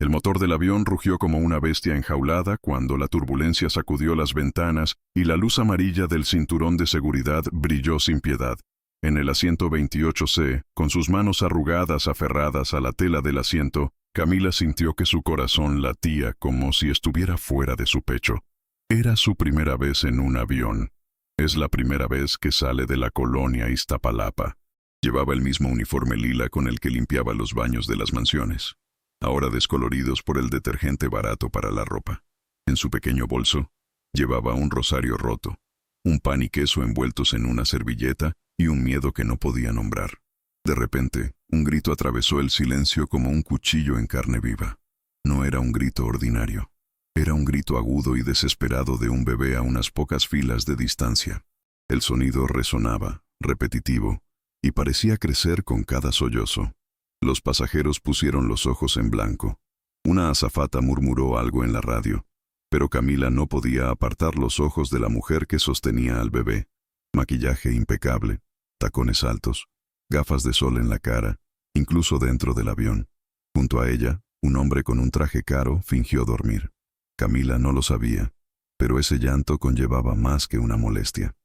El motor del avión rugió como una bestia enjaulada cuando la turbulencia sacudió las ventanas y la luz amarilla del cinturón de seguridad brilló sin piedad. En el asiento 28C, con sus manos arrugadas aferradas a la tela del asiento, Camila sintió que su corazón latía como si estuviera fuera de su pecho. Era su primera vez en un avión. Es la primera vez que sale de la colonia Iztapalapa. Llevaba el mismo uniforme lila con el que limpiaba los baños de las mansiones, ahora descoloridos por el detergente barato para la ropa. En su pequeño bolso, llevaba un rosario roto, un pan y queso envueltos en una servilleta y un miedo que no podía nombrar. De repente, un grito atravesó el silencio como un cuchillo en carne viva. No era un grito ordinario. Era un grito agudo y desesperado de un bebé a unas pocas filas de distancia. El sonido resonaba, repetitivo, y parecía crecer con cada sollozo. Los pasajeros pusieron los ojos en blanco. Una azafata murmuró algo en la radio, pero Camila no podía apartar los ojos de la mujer que sostenía al bebé. Maquillaje impecable, tacones altos, gafas de sol en la cara, incluso dentro del avión. Junto a ella, un hombre con un traje caro fingió dormir. Camila no lo sabía, pero ese llanto conllevaba más que una molestia.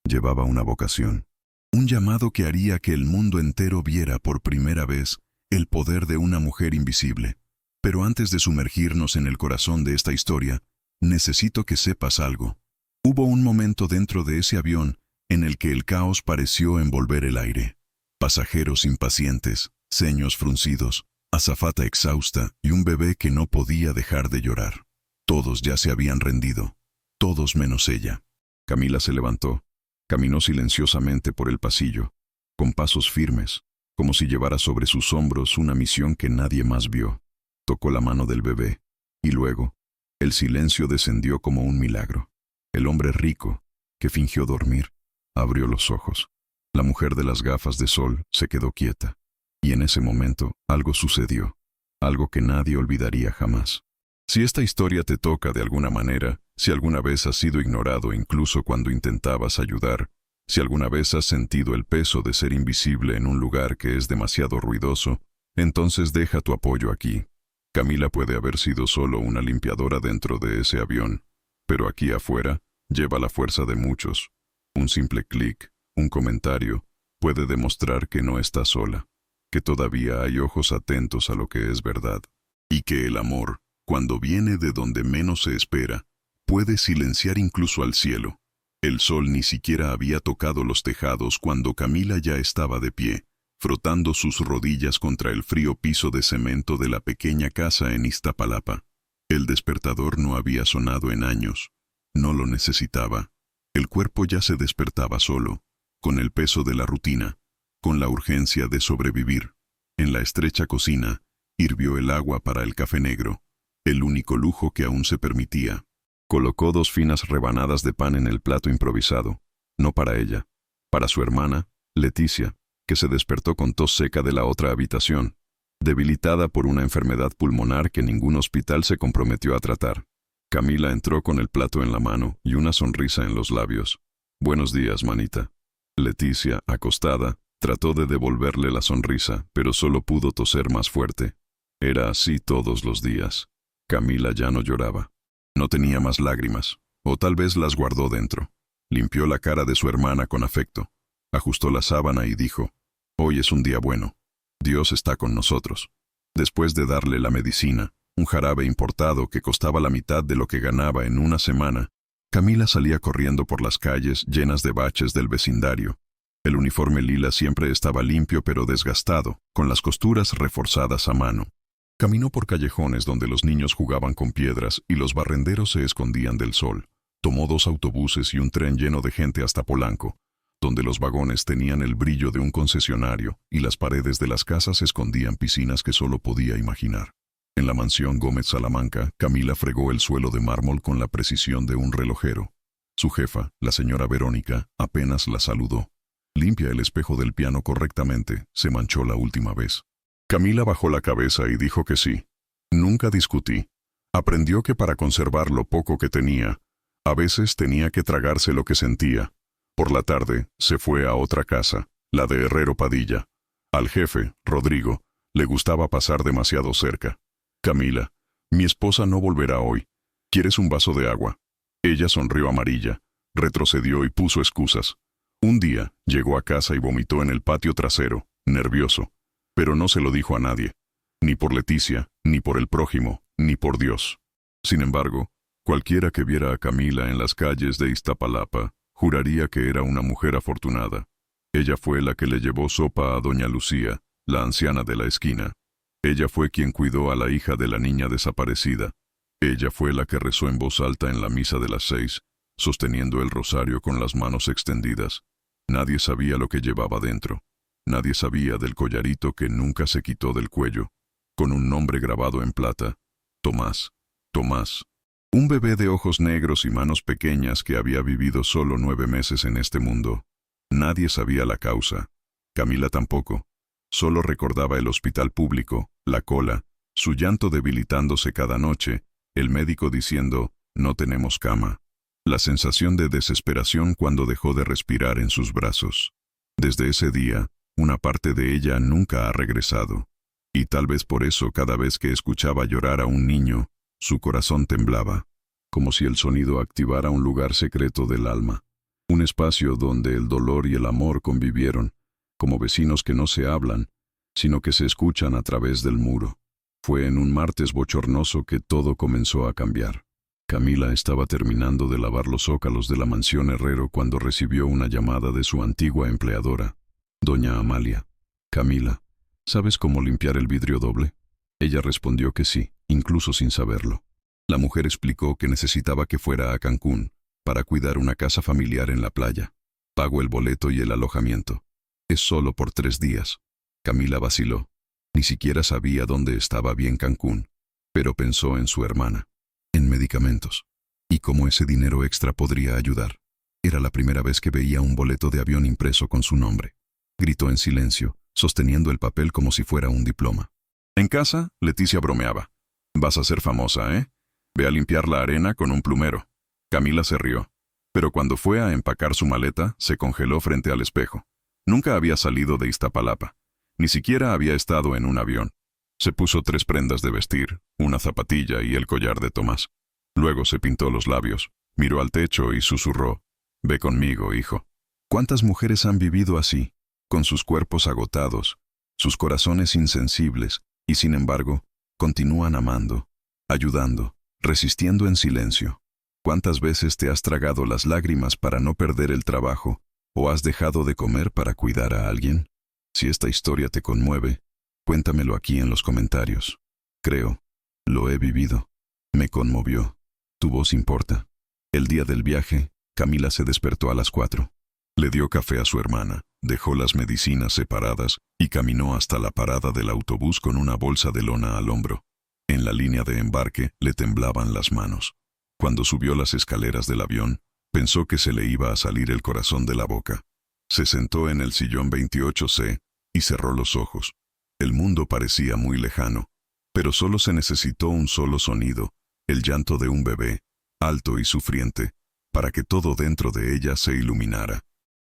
Llevaba una vocación. Un llamado que haría que el mundo entero viera por primera vez el poder de una mujer invisible. Pero antes de sumergirnos en el corazón de esta historia, necesito que sepas algo. Hubo un momento dentro de ese avión en el que el caos pareció envolver el aire. Pasajeros impacientes, ceños fruncidos, azafata exhausta y un bebé que no podía dejar de llorar. Todos ya se habían rendido, todos menos ella. Camila se levantó, caminó silenciosamente por el pasillo, con pasos firmes, como si llevara sobre sus hombros una misión que nadie más vio. Tocó la mano del bebé, y luego, el silencio descendió como un milagro. El hombre rico, que fingió dormir, abrió los ojos. La mujer de las gafas de sol se quedó quieta, y en ese momento algo sucedió, algo que nadie olvidaría jamás. Si esta historia te toca de alguna manera, si alguna vez has sido ignorado incluso cuando intentabas ayudar, si alguna vez has sentido el peso de ser invisible en un lugar que es demasiado ruidoso, entonces deja tu apoyo aquí. Camila puede haber sido solo una limpiadora dentro de ese avión, pero aquí afuera lleva la fuerza de muchos. Un simple clic, un comentario, puede demostrar que no está sola, que todavía hay ojos atentos a lo que es verdad, y que el amor, cuando viene de donde menos se espera, puede silenciar incluso al cielo. El sol ni siquiera había tocado los tejados cuando Camila ya estaba de pie, frotando sus rodillas contra el frío piso de cemento de la pequeña casa en Iztapalapa. El despertador no había sonado en años. No lo necesitaba. El cuerpo ya se despertaba solo, con el peso de la rutina, con la urgencia de sobrevivir. En la estrecha cocina, hirvió el agua para el café negro, el único lujo que aún se permitía. Colocó 2 finas rebanadas de pan en el plato improvisado, no para ella, para su hermana, Leticia, que se despertó con tos seca de la otra habitación, debilitada por una enfermedad pulmonar que ningún hospital se comprometió a tratar. Camila entró con el plato en la mano y una sonrisa en los labios. «Buenos días, manita». Leticia, acostada, trató de devolverle la sonrisa, pero solo pudo toser más fuerte. Era así todos los días. Camila ya no lloraba. No tenía más lágrimas, o tal vez las guardó dentro. Limpió la cara de su hermana con afecto, ajustó la sábana y dijo: «Hoy es un día bueno. Dios está con nosotros». Después de darle la medicina, un jarabe importado que costaba la mitad de lo que ganaba en una semana, Camila salía corriendo por las calles llenas de baches del vecindario. El uniforme lila siempre estaba limpio pero desgastado, con las costuras reforzadas a mano. Caminó por callejones donde los niños jugaban con piedras y los barrenderos se escondían del sol. Tomó 2 autobuses y un tren lleno de gente hasta Polanco, donde los vagones tenían el brillo de un concesionario y las paredes de las casas escondían piscinas que solo podía imaginar. En la mansión Gómez Salamanca, Camila fregó el suelo de mármol con la precisión de un relojero. Su jefa, la señora Verónica, apenas la saludó. Limpia el espejo del piano correctamente, se manchó la última vez. Camila bajó la cabeza y dijo que sí. Nunca discutí. Aprendió que para conservar lo poco que tenía, a veces tenía que tragarse lo que sentía. Por la tarde, se fue a otra casa, la de Herrero Padilla. Al jefe, Rodrigo, le gustaba pasar demasiado cerca. Camila, Mi esposa no volverá hoy. ¿Quieres un vaso de agua? Ella sonrió amarilla, retrocedió y puso excusas. Un día, llegó a casa y vomitó en el patio trasero, nervioso. Pero no se lo dijo a nadie. Ni por Leticia, ni por el prójimo, ni por Dios. Sin embargo, cualquiera que viera a Camila en las calles de Iztapalapa, juraría que era una mujer afortunada. Ella fue la que le llevó sopa a doña Lucía, la anciana de la esquina. Ella fue quien cuidó a la hija de la niña desaparecida. Ella fue la que rezó en voz alta en la misa de las 6, sosteniendo el rosario con las manos extendidas. Nadie sabía lo que llevaba dentro. Nadie sabía del collarito que nunca se quitó del cuello, con un nombre grabado en plata: Tomás. Tomás. Un bebé de ojos negros y manos pequeñas que había vivido solo 9 meses en este mundo. Nadie sabía la causa. Camila tampoco. Solo recordaba el hospital público, la cola, su llanto debilitándose cada noche, el médico diciendo: no tenemos cama. La sensación de desesperación cuando dejó de respirar en sus brazos. Desde ese día, una parte de ella nunca ha regresado. Y tal vez por eso cada vez que escuchaba llorar a un niño, su corazón temblaba, como si el sonido activara un lugar secreto del alma. Un espacio donde el dolor y el amor convivieron, como vecinos que no se hablan, sino que se escuchan a través del muro. Fue en un martes bochornoso que todo comenzó a cambiar. Camila estaba terminando de lavar los zócalos de la mansión Herrero cuando recibió una llamada de su antigua empleadora, doña Amalia. Camila, ¿sabes cómo limpiar el vidrio doble? Ella respondió que sí, incluso sin saberlo. La mujer explicó que necesitaba que fuera a Cancún para cuidar una casa familiar en la playa. Pago el boleto y el alojamiento. Es solo por 3 días. Camila vaciló. Ni siquiera sabía dónde estaba bien Cancún, pero pensó en su hermana, en medicamentos, y cómo ese dinero extra podría ayudar. Era la primera vez que veía un boleto de avión impreso con su nombre. Gritó en silencio, sosteniendo el papel como si fuera un diploma. En casa, Leticia bromeaba. Vas a ser famosa, ¿eh? Ve a limpiar la arena con un plumero. Camila se rió, pero cuando fue a empacar su maleta, se congeló frente al espejo. Nunca había salido de Iztapalapa. Ni siquiera había estado en un avión. Se puso 3 prendas de vestir, una zapatilla y el collar de Tomás. Luego se pintó los labios, miró al techo y susurró: Ve conmigo, hijo. ¿Cuántas mujeres han vivido así, con sus cuerpos agotados, sus corazones insensibles, y sin embargo, continúan amando, ayudando, resistiendo en silencio? ¿Cuántas veces te has tragado las lágrimas para no perder el trabajo, o has dejado de comer para cuidar a alguien? Si esta historia te conmueve, cuéntamelo aquí en los comentarios. Creo, lo he vivido. Me conmovió. Tu voz importa. El día del viaje, Camila se despertó a las 4. Le dio café a su hermana, dejó las medicinas separadas y caminó hasta la parada del autobús con una bolsa de lona al hombro. En la línea de embarque le temblaban las manos. Cuando subió las escaleras del avión, pensó que se le iba a salir el corazón de la boca. Se sentó en el sillón 28C y cerró los ojos. El mundo parecía muy lejano, pero solo se necesitó un solo sonido, el llanto de un bebé, alto y sufriente, para que todo dentro de ella se iluminara.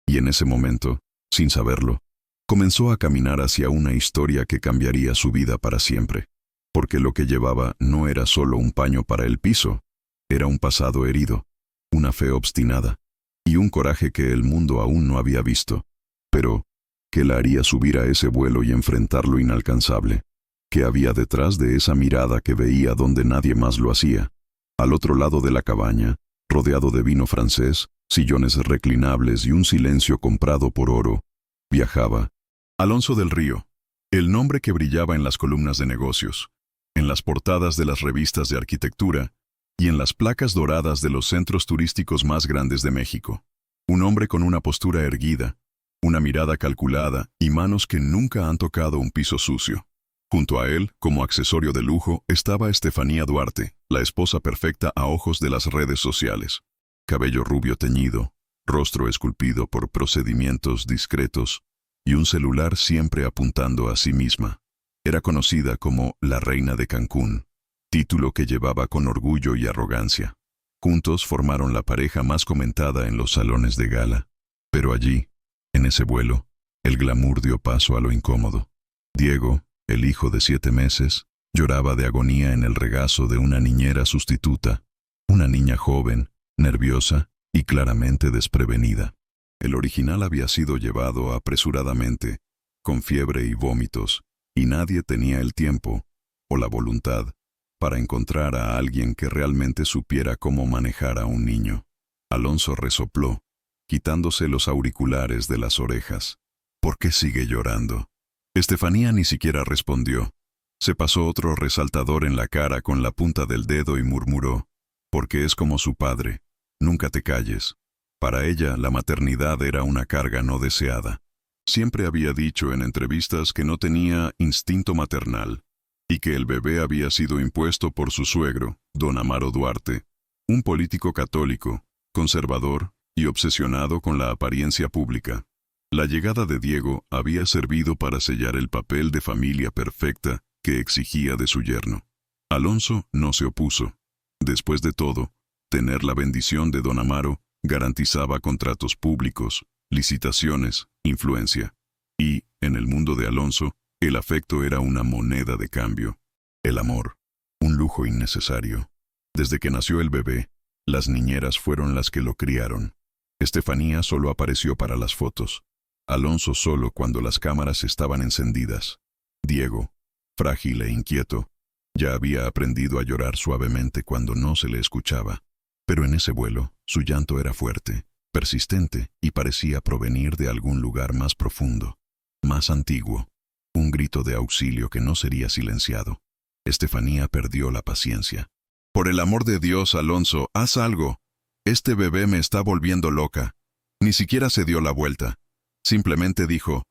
Y en ese momento, sin saberlo, comenzó a caminar hacia una historia que cambiaría su vida para siempre, porque lo que llevaba no era solo un paño para el piso, era un pasado herido, una fe obstinada, y un coraje que el mundo aún no había visto, pero que la haría subir a ese vuelo y enfrentar lo inalcanzable, que había detrás de esa mirada que veía donde nadie más lo hacía. Al otro lado de la cabaña, rodeado de vino francés, sillones reclinables y un silencio comprado por oro, viajaba Alonso del Río, el nombre que brillaba en las columnas de negocios, en las portadas de las revistas de arquitectura y en las placas doradas de los centros turísticos más grandes de México. Un hombre con una postura erguida, una mirada calculada y manos que nunca han tocado un piso sucio. Junto a él, como accesorio de lujo, estaba Estefanía Duarte, la esposa perfecta a ojos de las redes sociales. Cabello rubio teñido, rostro esculpido por procedimientos discretos y un celular siempre apuntando a sí misma. Era conocida como la Reina de Cancún, título que llevaba con orgullo y arrogancia. Juntos formaron la pareja más comentada en los salones de gala. Pero allí, en ese vuelo, el glamour dio paso a lo incómodo. Diego, el hijo de 7 meses, Lloraba de agonía en el regazo de una niñera sustituta, una niña joven, nerviosa y claramente desprevenida. El original había sido llevado apresuradamente, con fiebre y vómitos, y nadie tenía el tiempo, o la voluntad, para encontrar a alguien que realmente supiera cómo manejar a un niño. Alonso resopló, quitándose los auriculares de las orejas. ¿Por qué sigue llorando? Estefanía ni siquiera respondió. Se pasó otro resaltador en la cara con la punta del dedo y murmuró, porque es como su padre, nunca te calles. Para ella, la maternidad era una carga no deseada. Siempre había dicho en entrevistas que no tenía instinto maternal, y que el bebé había sido impuesto por su suegro, don Amaro Duarte, un político católico, conservador y obsesionado con la apariencia pública. La llegada de Diego había servido para sellar el papel de familia perfecta que exigía de su yerno. Alonso no se opuso. Después de todo, tener la bendición de don Amaro garantizaba contratos públicos, licitaciones, influencia. Y, en el mundo de Alonso, el afecto era una moneda de cambio. El amor, un lujo innecesario. Desde que nació el bebé, las niñeras fueron las que lo criaron. Estefanía solo apareció para las fotos. Alonso solo cuando las cámaras estaban encendidas. Diego, frágil e inquieto, ya había aprendido a llorar suavemente cuando no se le escuchaba. Pero en ese vuelo, su llanto era fuerte, persistente y parecía provenir de algún lugar más profundo, más antiguo. Un grito de auxilio que no sería silenciado. Estefanía perdió la paciencia. «Por el amor de Dios, Alonso, haz algo. Este bebé me está volviendo loca». Ni siquiera se dio la vuelta. Simplemente dijo,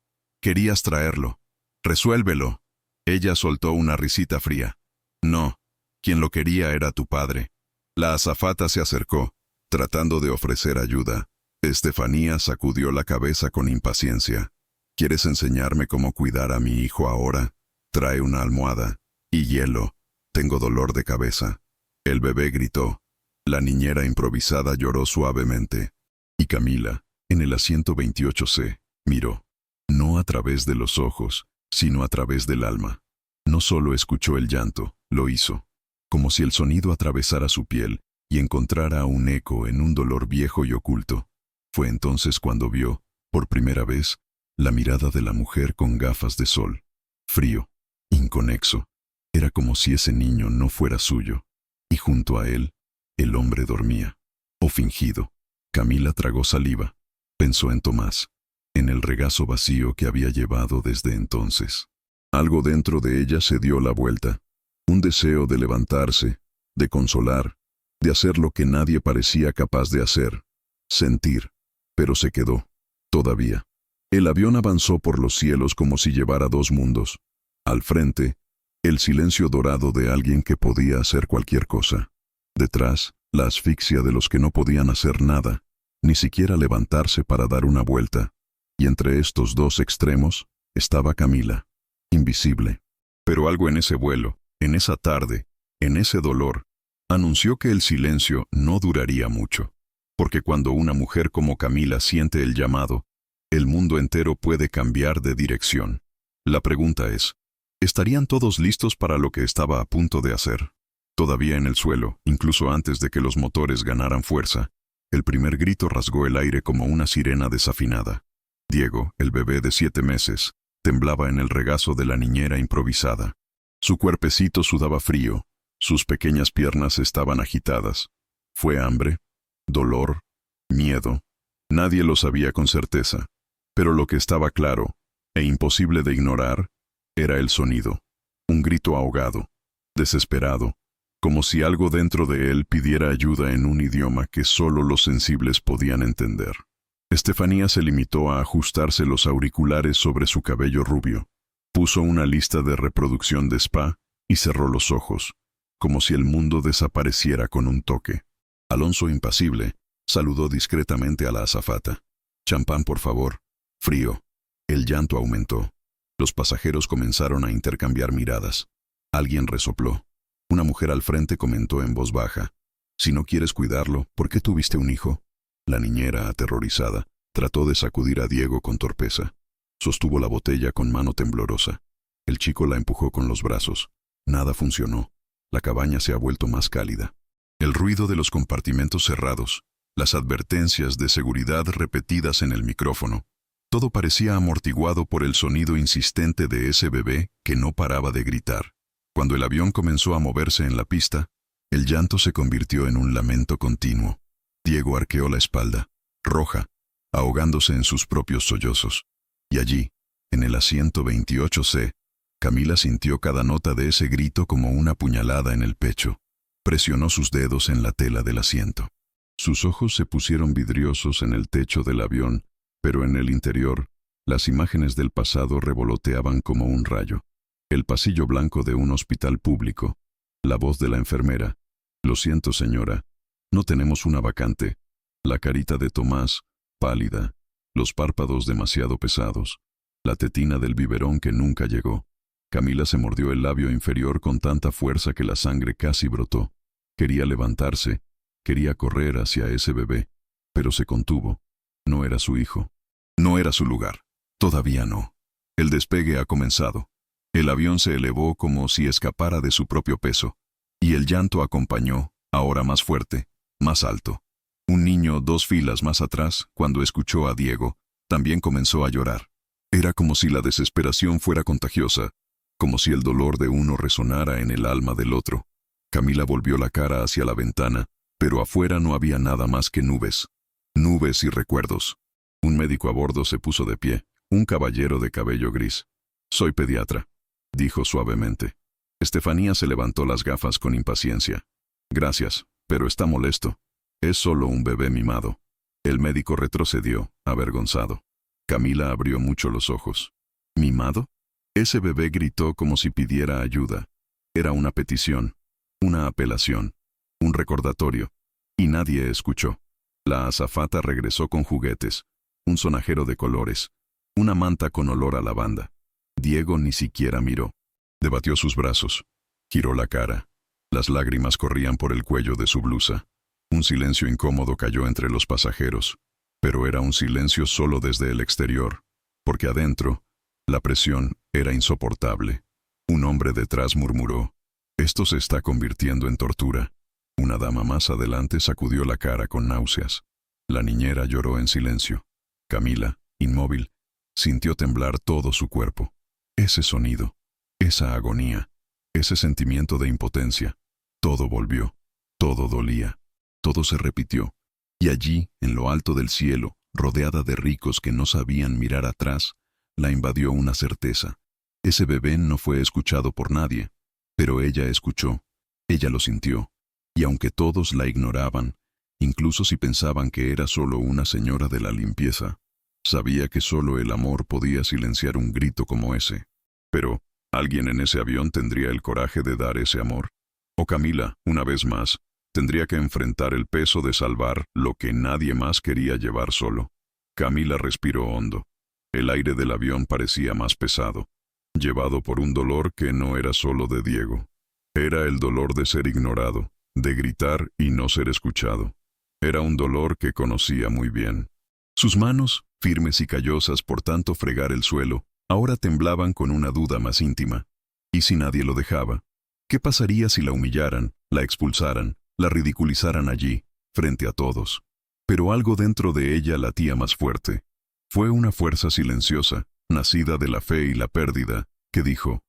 «Querías traerlo. Resuélvelo». Ella soltó una risita fría. «No, quien lo quería era tu padre». La azafata se acercó, tratando de ofrecer ayuda. Estefanía sacudió la cabeza con impaciencia. «¿Quieres enseñarme cómo cuidar a mi hijo ahora? Trae una almohada y hielo. Tengo dolor de cabeza». El bebé gritó. La niñera improvisada lloró suavemente. Y Camila, en el asiento 28C, miró. No a través de los ojos, sino a través del alma. No solo escuchó el llanto, lo hizo. Como si el sonido atravesara su piel y encontrara un eco en un dolor viejo y oculto. Fue entonces cuando vio, por primera vez, la mirada de la mujer con gafas de sol. Frío, inconexo. Era como si ese niño no fuera suyo. Y junto a él, el hombre dormía. O fingido. Camila tragó saliva. Pensó en Tomás, en el regazo vacío que había llevado desde entonces. Algo dentro de ella se dio la vuelta. Un deseo de levantarse, de consolar, de hacer lo que nadie parecía capaz de hacer. Sentir. Pero se quedó. Todavía. El avión avanzó por los cielos como si llevara dos mundos. Al frente, el silencio dorado de alguien que podía hacer cualquier cosa. Detrás, la asfixia de los que no podían hacer nada, ni siquiera levantarse para dar una vuelta. Y entre estos dos extremos, estaba Camila, invisible. Pero algo en ese vuelo, en esa tarde, en ese dolor, anunció que el silencio no duraría mucho. Porque cuando una mujer como Camila siente el llamado, el mundo entero puede cambiar de dirección. La pregunta es, ¿estarían todos listos para lo que estaba a punto de hacer? Todavía en el suelo, incluso antes de que los motores ganaran fuerza, el primer grito rasgó el aire como una sirena desafinada. Diego, el bebé de 7 meses, temblaba en el regazo de la niñera improvisada. Su cuerpecito sudaba frío, sus pequeñas piernas estaban agitadas. ¿Fue hambre? ¿Dolor? ¿Miedo? Nadie lo sabía con certeza. Pero lo que estaba claro, e imposible de ignorar, era el sonido. Un grito ahogado, desesperado, como si algo dentro de él pidiera ayuda en un idioma que solo los sensibles podían entender. Estefanía se limitó a ajustarse los auriculares sobre su cabello rubio. Puso una lista de reproducción de Spa y cerró los ojos, como si el mundo desapareciera con un toque. Alonso, impasible, saludó discretamente a la azafata. «Champán, por favor». Frío. El llanto aumentó. Los pasajeros comenzaron a intercambiar miradas. Alguien resopló. Una mujer al frente comentó en voz baja. «Si no quieres cuidarlo, ¿por qué tuviste un hijo?». La niñera, aterrorizada, trató de sacudir a Diego con torpeza. Sostuvo la botella con mano temblorosa. El chico la empujó con los brazos. Nada funcionó. La cabaña se ha vuelto más cálida. El ruido de los compartimentos cerrados, las advertencias de seguridad repetidas en el micrófono, todo parecía amortiguado por el sonido insistente de ese bebé que no paraba de gritar. Cuando el avión comenzó a moverse en la pista, el llanto se convirtió en un lamento continuo. Diego arqueó la espalda, roja, ahogándose en sus propios sollozos. Y allí, en el asiento 28C, Camila sintió cada nota de ese grito como una puñalada en el pecho. Presionó sus dedos en la tela del asiento. Sus ojos se pusieron vidriosos en el techo del avión, pero en el interior, las imágenes del pasado revoloteaban como un rayo. El pasillo blanco de un hospital público, la voz de la enfermera: «Lo siento, señora, no tenemos una vacante», la carita de Tomás, pálida, los párpados demasiado pesados, la tetina del biberón que nunca llegó. Camila se mordió el labio inferior con tanta fuerza que la sangre casi brotó. Quería levantarse, quería correr hacia ese bebé, pero se contuvo. No era su hijo. No era su lugar. Todavía no. El despegue ha comenzado. El avión se elevó como si escapara de su propio peso, y el llanto acompañó, ahora más fuerte, más alto. Un niño 2 filas más atrás, cuando escuchó a Diego, también comenzó a llorar. Era como si la desesperación fuera contagiosa, como si el dolor de uno resonara en el alma del otro. Camila volvió la cara hacia la ventana, pero afuera no había nada más que nubes. Nubes y recuerdos. Un médico a bordo se puso de pie, un caballero de cabello gris. «Soy pediatra», dijo suavemente. Estefanía se levantó las gafas con impaciencia. «Gracias, pero está molesto. Es solo un bebé mimado». El médico retrocedió, avergonzado. Camila abrió mucho los ojos. ¿Mimado? Ese bebé gritó como si pidiera ayuda. Era una petición, una apelación, un recordatorio, y nadie escuchó. La azafata regresó con juguetes, un sonajero de colores, una manta con olor a lavanda. Diego ni siquiera miró. Debatió sus brazos, giró la cara. Las lágrimas corrían por el cuello de su blusa. Un silencio incómodo cayó entre los pasajeros, pero era un silencio solo desde el exterior, porque adentro, la presión era insoportable. Un hombre detrás murmuró: «Esto se está convirtiendo en tortura». Una dama más adelante sacudió la cara con náuseas. La niñera lloró en silencio. Camila, inmóvil, sintió temblar todo su cuerpo. Ese sonido, esa agonía, ese sentimiento de impotencia, todo volvió, todo dolía, todo se repitió. Y allí, en lo alto del cielo, rodeada de ricos que no sabían mirar atrás, la invadió una certeza. Ese bebé no fue escuchado por nadie, pero ella escuchó, ella lo sintió. Y aunque todos la ignoraban, incluso si pensaban que era solo una señora de la limpieza, sabía que solo el amor podía silenciar un grito como ese. Pero, ¿alguien en ese avión tendría el coraje de dar ese amor? O Camila, una vez más, tendría que enfrentar el peso de salvar lo que nadie más quería llevar solo. Camila respiró hondo. El aire del avión parecía más pesado, llevado por un dolor que no era solo de Diego. Era el dolor de ser ignorado, de gritar y no ser escuchado. Era un dolor que conocía muy bien. Sus manos, firmes y callosas por tanto fregar el suelo, ahora temblaban con una duda más íntima. ¿Y si nadie lo dejaba? ¿Qué pasaría si la humillaran, la expulsaran, la ridiculizaran allí, frente a todos? Pero algo dentro de ella latía más fuerte. Fue una fuerza silenciosa, nacida de la fe y la pérdida, que dijo: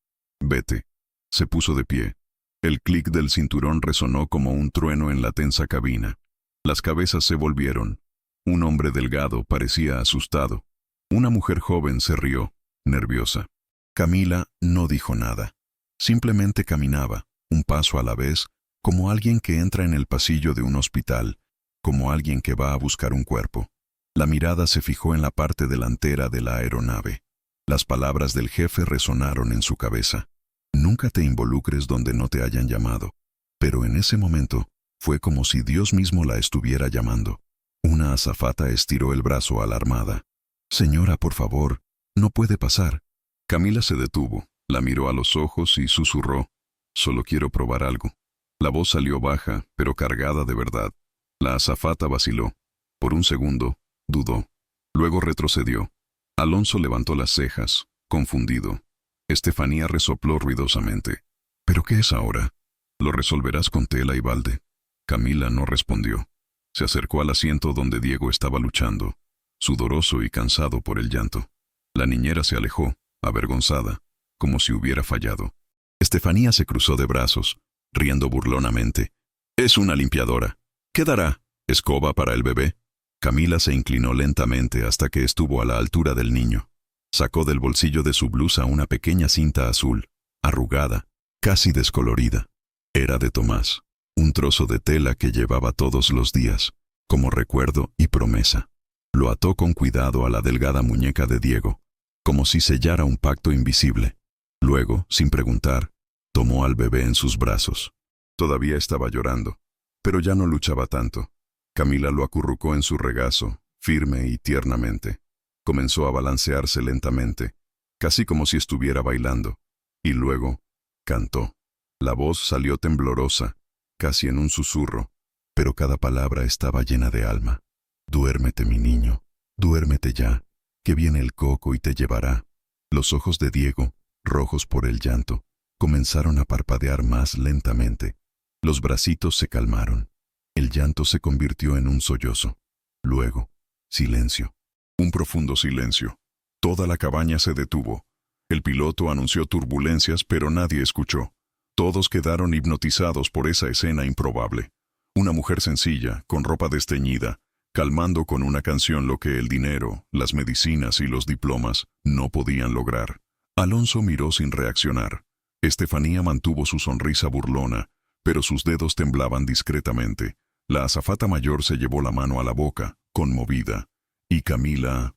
«Vete». Se puso de pie. El clic del cinturón resonó como un trueno en la tensa cabina. Las cabezas se volvieron. Un hombre delgado parecía asustado. Una mujer joven se rió, nerviosa. Camila no dijo nada. Simplemente caminaba, un paso a la vez, como alguien que entra en el pasillo de un hospital, como alguien que va a buscar un cuerpo. La mirada se fijó en la parte delantera de la aeronave. Las palabras del jefe resonaron en su cabeza. «Nunca te involucres donde no te hayan llamado». Pero en ese momento, fue como si Dios mismo la estuviera llamando. Una azafata estiró el brazo alarmada. «Señora, por favor, no puede pasar». Camila se detuvo, la miró a los ojos y susurró: «Solo quiero probar algo». La voz salió baja, pero cargada de verdad. La azafata vaciló. Por un segundo, dudó. Luego retrocedió. Alonso levantó las cejas, confundido. Estefanía resopló ruidosamente. ¿Pero qué es ahora? Lo resolverás con tela y balde. Camila no respondió. Se acercó al asiento donde Diego estaba luchando, sudoroso y cansado por el llanto. La niñera se alejó, avergonzada, como si hubiera fallado. Estefanía se cruzó de brazos, riendo burlonamente. «Es una limpiadora. ¿Qué dará? ¿Escoba para el bebé?» Camila se inclinó lentamente hasta que estuvo a la altura del niño. Sacó del bolsillo de su blusa una pequeña cinta azul, arrugada, casi descolorida. Era de Tomás, un trozo de tela que llevaba todos los días, como recuerdo y promesa. Lo ató con cuidado a la delgada muñeca de Diego, como si sellara un pacto invisible. Luego, sin preguntar, tomó al bebé en sus brazos. Todavía estaba llorando, pero ya no luchaba tanto. Camila lo acurrucó en su regazo, firme y tiernamente. Comenzó a balancearse lentamente, casi como si estuviera bailando, y luego cantó. La voz salió temblorosa, casi en un susurro, pero cada palabra estaba llena de alma. «Duérmete, mi niño, duérmete ya, que viene el coco y te llevará». Los ojos de Diego, rojos por el llanto, comenzaron a parpadear más lentamente. Los bracitos se calmaron. El llanto se convirtió en un sollozo. Luego, silencio. Un profundo silencio. Toda la cabaña se detuvo. El piloto anunció turbulencias, pero nadie escuchó. Todos quedaron hipnotizados por esa escena improbable. Una mujer sencilla, con ropa desteñida, calmando con una canción lo que el dinero, las medicinas y los diplomas no podían lograr. Alonso miró sin reaccionar. Estefanía mantuvo su sonrisa burlona, pero sus dedos temblaban discretamente. La azafata mayor se llevó la mano a la boca, conmovida. Y Camila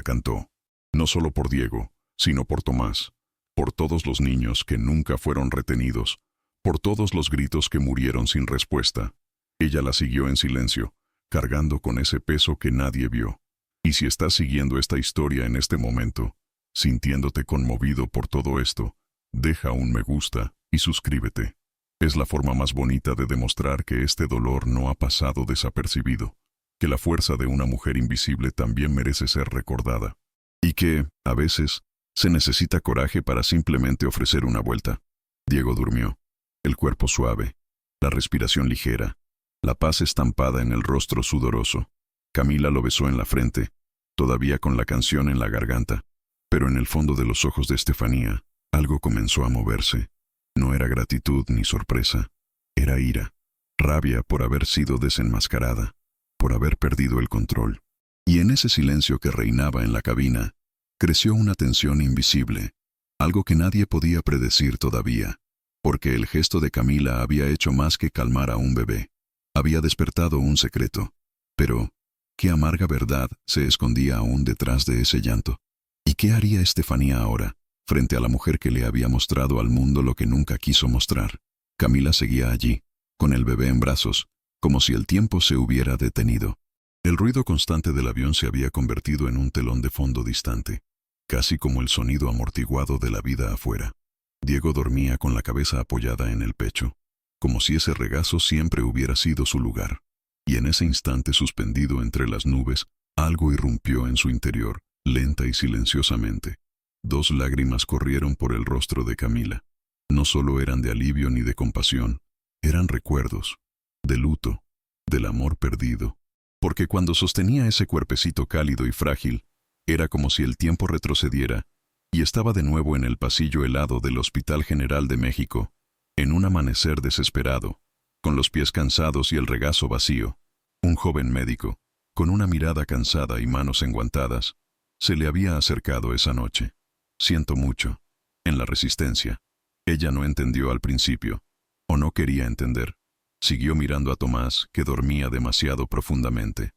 cantó. No solo por Diego, sino por Tomás. Por todos los niños que nunca fueron retenidos. Por todos los gritos que murieron sin respuesta. Ella la siguió en silencio, cargando con ese peso que nadie vio. Y si estás siguiendo esta historia en este momento, sintiéndote conmovido por todo esto, deja un me gusta y suscríbete. Es la forma más bonita de demostrar que este dolor no ha pasado desapercibido, que la fuerza de una mujer invisible también merece ser recordada, y que, a veces, se necesita coraje para simplemente ofrecer una vuelta. Diego durmió, el cuerpo suave, la respiración ligera, la paz estampada en el rostro sudoroso. Camila lo besó en la frente, todavía con la canción en la garganta, pero en el fondo de los ojos de Estefanía, algo comenzó a moverse. No era gratitud ni sorpresa, era ira, rabia por haber sido desenmascarada, por haber perdido el control. Y en ese silencio que reinaba en la cabina, creció una tensión invisible, algo que nadie podía predecir todavía, porque el gesto de Camila había hecho más que calmar a un bebé. Había despertado un secreto. Pero, ¿qué amarga verdad se escondía aún detrás de ese llanto? ¿Y qué haría Estefanía ahora, frente a la mujer que le había mostrado al mundo lo que nunca quiso mostrar? Camila seguía allí, con el bebé en brazos, como si el tiempo se hubiera detenido. El ruido constante del avión se había convertido en un telón de fondo distante, casi como el sonido amortiguado de la vida afuera. Diego dormía con la cabeza apoyada en el pecho, como si ese regazo siempre hubiera sido su lugar. Y en ese instante suspendido entre las nubes, algo irrumpió en su interior, lenta y silenciosamente. 2 lágrimas corrieron por el rostro de Camila. No solo eran de alivio ni de compasión, eran recuerdos, de luto, del amor perdido. Porque cuando sostenía ese cuerpecito cálido y frágil, era como si el tiempo retrocediera, y estaba de nuevo en el pasillo helado del Hospital General de México, en un amanecer desesperado, con los pies cansados y el regazo vacío. Un joven médico, con una mirada cansada y manos enguantadas, se le había acercado esa noche. «Siento mucho», en la resistencia. Ella no entendió al principio, o no quería entender. Siguió mirando a Tomás, que dormía demasiado profundamente.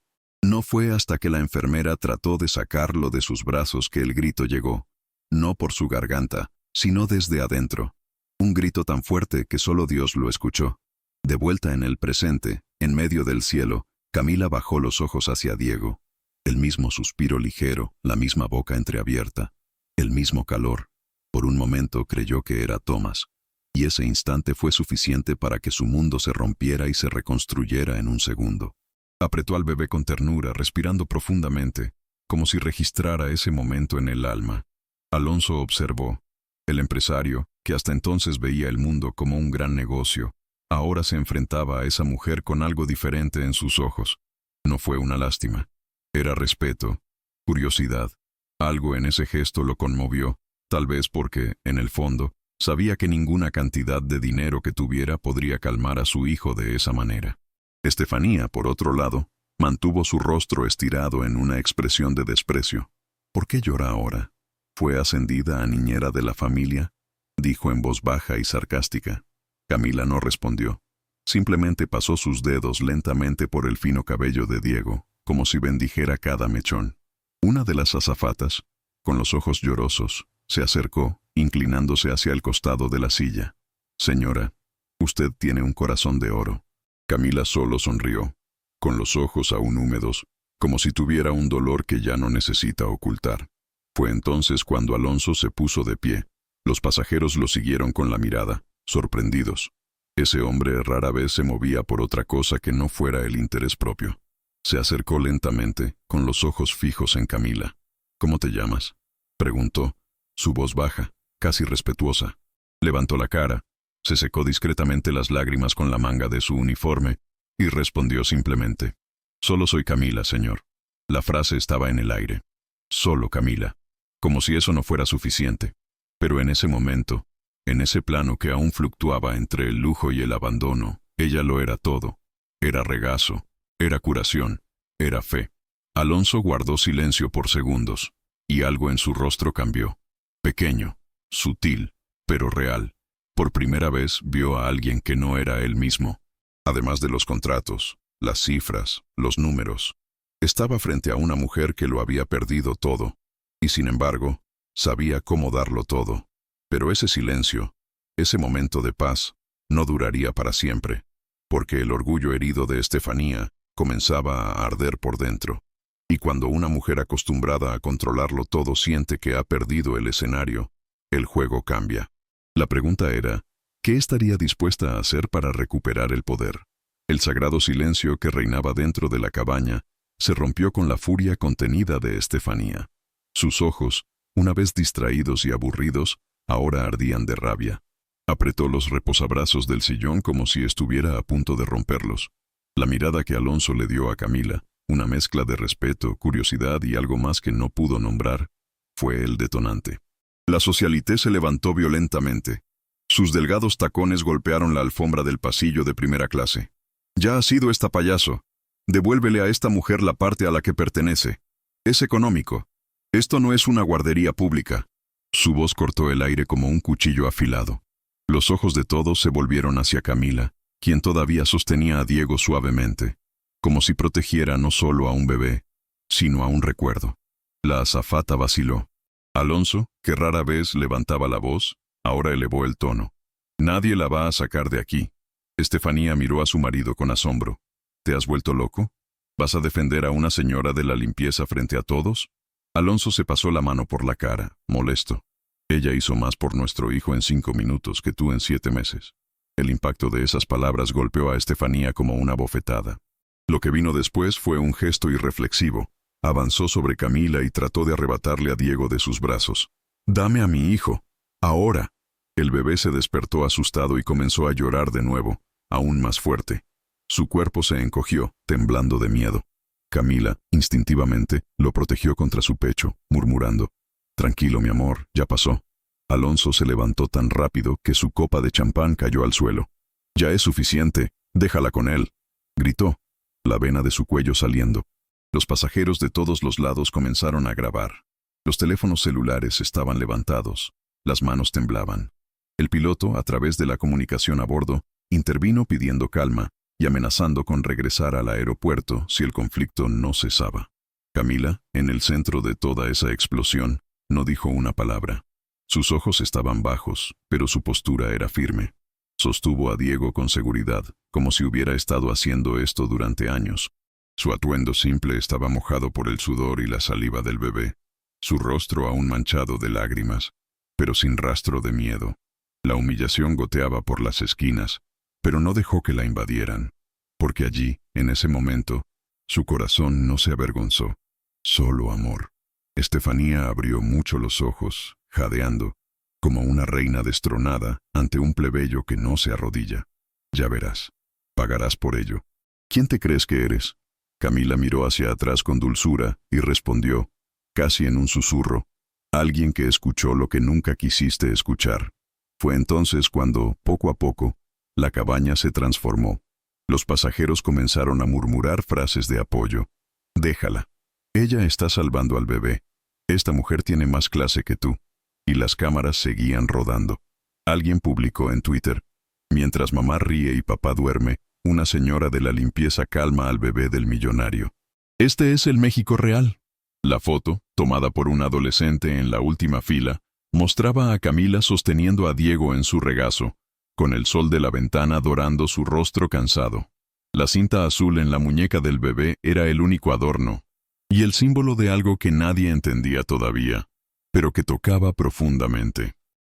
No fue hasta que la enfermera trató de sacarlo de sus brazos que el grito llegó, no por su garganta, sino desde adentro. Un grito tan fuerte que solo Dios lo escuchó. De vuelta en el presente, en medio del cielo, Camila bajó los ojos hacia Diego. El mismo suspiro ligero, la misma boca entreabierta, el mismo calor. Por un momento creyó que era Tomás, y ese instante fue suficiente para que su mundo se rompiera y se reconstruyera en un segundo. Apretó al bebé con ternura, respirando profundamente, como si registrara ese momento en el alma. Alonso observó. El empresario, que hasta entonces veía el mundo como un gran negocio, ahora se enfrentaba a esa mujer con algo diferente en sus ojos. No fue una lástima. Era respeto, curiosidad. Algo en ese gesto lo conmovió, tal vez porque, en el fondo, sabía que ninguna cantidad de dinero que tuviera podría calmar a su hijo de esa manera. Estefanía, por otro lado, mantuvo su rostro estirado en una expresión de desprecio. ¿Por qué llora ahora? ¿Fue ascendida a niñera de la familia?, dijo en voz baja y sarcástica. Camila no respondió. Simplemente pasó sus dedos lentamente por el fino cabello de Diego, como si bendijera cada mechón. Una de las azafatas, con los ojos llorosos, se acercó, inclinándose hacia el costado de la silla. «Señora, usted tiene un corazón de oro». Camila solo sonrió, con los ojos aún húmedos, como si tuviera un dolor que ya no necesita ocultar. Fue entonces cuando Alonso se puso de pie. Los pasajeros lo siguieron con la mirada, sorprendidos. Ese hombre rara vez se movía por otra cosa que no fuera el interés propio. Se acercó lentamente, con los ojos fijos en Camila. «¿Cómo te llamas?», preguntó, su voz baja, casi respetuosa. Levantó la cara, se secó discretamente las lágrimas con la manga de su uniforme y respondió simplemente: «Solo soy Camila, señor». La frase estaba en el aire. Solo Camila. Como si eso no fuera suficiente. Pero en ese momento, en ese plano que aún fluctuaba entre el lujo y el abandono, ella lo era todo. Era regazo, era curación, era fe. Alonso guardó silencio por segundos, y algo en su rostro cambió. Pequeño, sutil, pero real. Por primera vez vio a alguien que no era él mismo. Además de los contratos, las cifras, los números, estaba frente a una mujer que lo había perdido todo, y sin embargo, sabía cómo darlo todo. Pero ese silencio, ese momento de paz, no duraría para siempre, porque el orgullo herido de Estefanía comenzaba a arder por dentro. Y cuando una mujer acostumbrada a controlarlo todo siente que ha perdido el escenario, el juego cambia. La pregunta era, ¿qué estaría dispuesta a hacer para recuperar el poder? El sagrado silencio que reinaba dentro de la cabaña se rompió con la furia contenida de Estefanía. Sus ojos, una vez distraídos y aburridos, ahora ardían de rabia. Apretó los reposabrazos del sillón como si estuviera a punto de romperlos. La mirada que Alonso le dio a Camila, una mezcla de respeto, curiosidad y algo más que no pudo nombrar, fue el detonante. La socialité se levantó violentamente. Sus delgados tacones golpearon la alfombra del pasillo de primera clase. «Ya ha sido esta payaso. Devuélvele a esta mujer la parte a la que pertenece. Es económico. Esto no es una guardería pública». Su voz cortó el aire como un cuchillo afilado. Los ojos de todos se volvieron hacia Camila, quien todavía sostenía a Diego suavemente, como si protegiera no solo a un bebé, sino a un recuerdo. La azafata vaciló. Alonso, que rara vez levantaba la voz, ahora elevó el tono. «Nadie la va a sacar de aquí». Estefanía miró a su marido con asombro. «¿Te has vuelto loco? ¿Vas a defender a una señora de la limpieza frente a todos?» Alonso se pasó la mano por la cara, molesto. «Ella hizo más por nuestro hijo en 5 minutos que tú en 7 meses». El impacto de esas palabras golpeó a Estefanía como una bofetada. Lo que vino después fue un gesto irreflexivo. Avanzó sobre Camila y trató de arrebatarle a Diego de sus brazos. «Dame a mi hijo. Ahora». El bebé se despertó asustado y comenzó a llorar de nuevo, aún más fuerte. Su cuerpo se encogió, temblando de miedo. Camila, instintivamente, lo protegió contra su pecho, murmurando: «Tranquilo, mi amor, ya pasó». Alonso se levantó tan rápido que su copa de champán cayó al suelo. «Ya es suficiente, déjala con él», gritó, la vena de su cuello saliendo. Los pasajeros de todos los lados comenzaron a grabar. Los teléfonos celulares estaban levantados, las manos temblaban. El piloto, a través de la comunicación a bordo, intervino pidiendo calma y amenazando con regresar al aeropuerto si el conflicto no cesaba. Camila, en el centro de toda esa explosión, no dijo una palabra. Sus ojos estaban bajos, pero su postura era firme. Sostuvo a Diego con seguridad, como si hubiera estado haciendo esto durante años. Su atuendo simple estaba mojado por el sudor y la saliva del bebé, su rostro aún manchado de lágrimas, pero sin rastro de miedo. La humillación goteaba por las esquinas, pero no dejó que la invadieran, porque allí, en ese momento, su corazón no se avergonzó, solo amor. Estefanía abrió mucho los ojos, jadeando, como una reina destronada ante un plebeyo que no se arrodilla. Ya verás. Pagarás por ello. ¿Quién te crees que eres? Camila miró hacia atrás con dulzura y respondió, casi en un susurro, alguien que escuchó lo que nunca quisiste escuchar. Fue entonces cuando, poco a poco, la cabaña se transformó. Los pasajeros comenzaron a murmurar frases de apoyo. Déjala. Ella está salvando al bebé. Esta mujer tiene más clase que tú. Y las cámaras seguían rodando. Alguien publicó en Twitter, mientras mamá ríe y papá duerme, una señora de la limpieza calma al bebé del millonario. Este es el México real. La foto, tomada por un adolescente en la última fila, mostraba a Camila sosteniendo a Diego en su regazo, con el sol de la ventana dorando su rostro cansado. La cinta azul en la muñeca del bebé era el único adorno, y el símbolo de algo que nadie entendía todavía, pero que tocaba profundamente.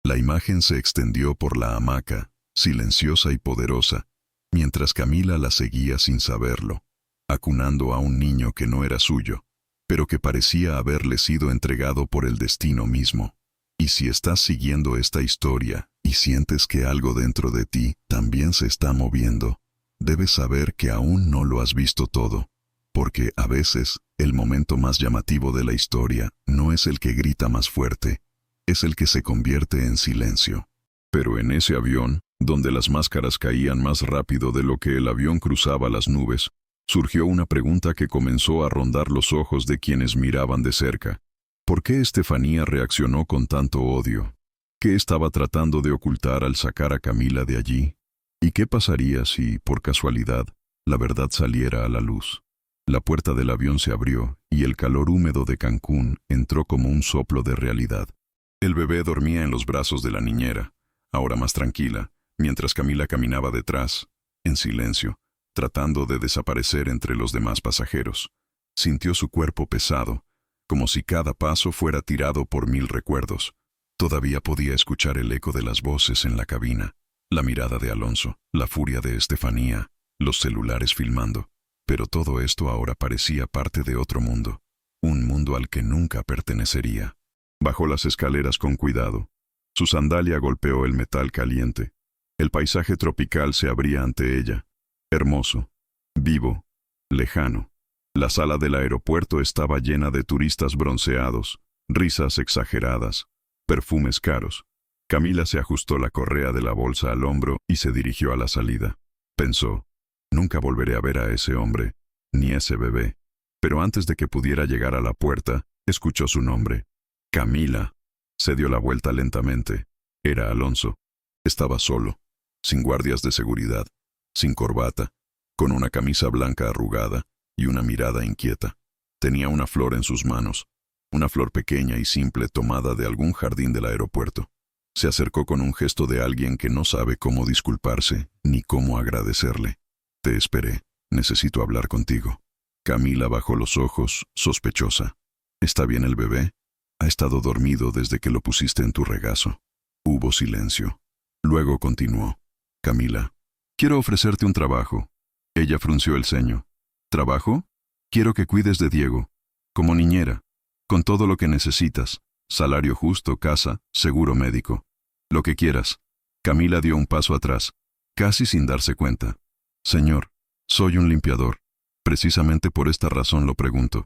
La imagen se extendió por la hamaca, silenciosa y poderosa, mientras Camila la seguía sin saberlo, acunando a un niño que no era suyo, pero que parecía haberle sido entregado por el destino mismo. Y si estás siguiendo esta historia y sientes que algo dentro de ti también se está moviendo, debes saber que aún no lo has visto todo, porque a veces el momento más llamativo de la historia no es el que grita más fuerte, es el que se convierte en silencio. Pero en ese avión, donde las máscaras caían más rápido de lo que el avión cruzaba las nubes, surgió una pregunta que comenzó a rondar los ojos de quienes miraban de cerca. ¿Por qué Estefanía reaccionó con tanto odio? ¿Qué estaba tratando de ocultar al sacar a Camila de allí? ¿Y qué pasaría si, por casualidad, la verdad saliera a la luz? La puerta del avión se abrió y el calor húmedo de Cancún entró como un soplo de realidad. El bebé dormía en los brazos de la niñera, ahora más tranquila, mientras Camila caminaba detrás, en silencio, tratando de desaparecer entre los demás pasajeros. Sintió su cuerpo pesado, como si cada paso fuera tirado por 1000 recuerdos. Todavía podía escuchar el eco de las voces en la cabina, la mirada de Alonso, la furia de Estefanía, los celulares filmando. Pero todo esto ahora parecía parte de otro mundo, un mundo al que nunca pertenecería. Bajó las escaleras con cuidado. Su sandalia golpeó el metal caliente. El paisaje tropical se abría ante ella, hermoso, vivo, lejano. La sala del aeropuerto estaba llena de turistas bronceados, risas exageradas, perfumes caros. Camila se ajustó la correa de la bolsa al hombro y se dirigió a la salida. Pensó, nunca volveré a ver a ese hombre, ni ese bebé. Pero antes de que pudiera llegar a la puerta, escuchó su nombre. Camila. Se dio la vuelta lentamente. Era Alonso. Estaba solo, sin guardias de seguridad, sin corbata, con una camisa blanca arrugada y una mirada inquieta. Tenía una flor en sus manos, una flor pequeña y simple tomada de algún jardín del aeropuerto. Se acercó con un gesto de alguien que no sabe cómo disculparse ni cómo agradecerle. Te esperé. Necesito hablar contigo. Camila bajó los ojos, sospechosa. ¿Está bien el bebé? Ha estado dormido desde que lo pusiste en tu regazo. Hubo silencio. Luego continuó. Camila, quiero ofrecerte un trabajo. Ella frunció el ceño. ¿Trabajo? Quiero que cuides de Diego, como niñera, con todo lo que necesitas, salario justo, casa, seguro médico, lo que quieras. Camila dio un paso atrás, casi sin darse cuenta. Señor, soy un limpiador. Precisamente por esta razón lo pregunto.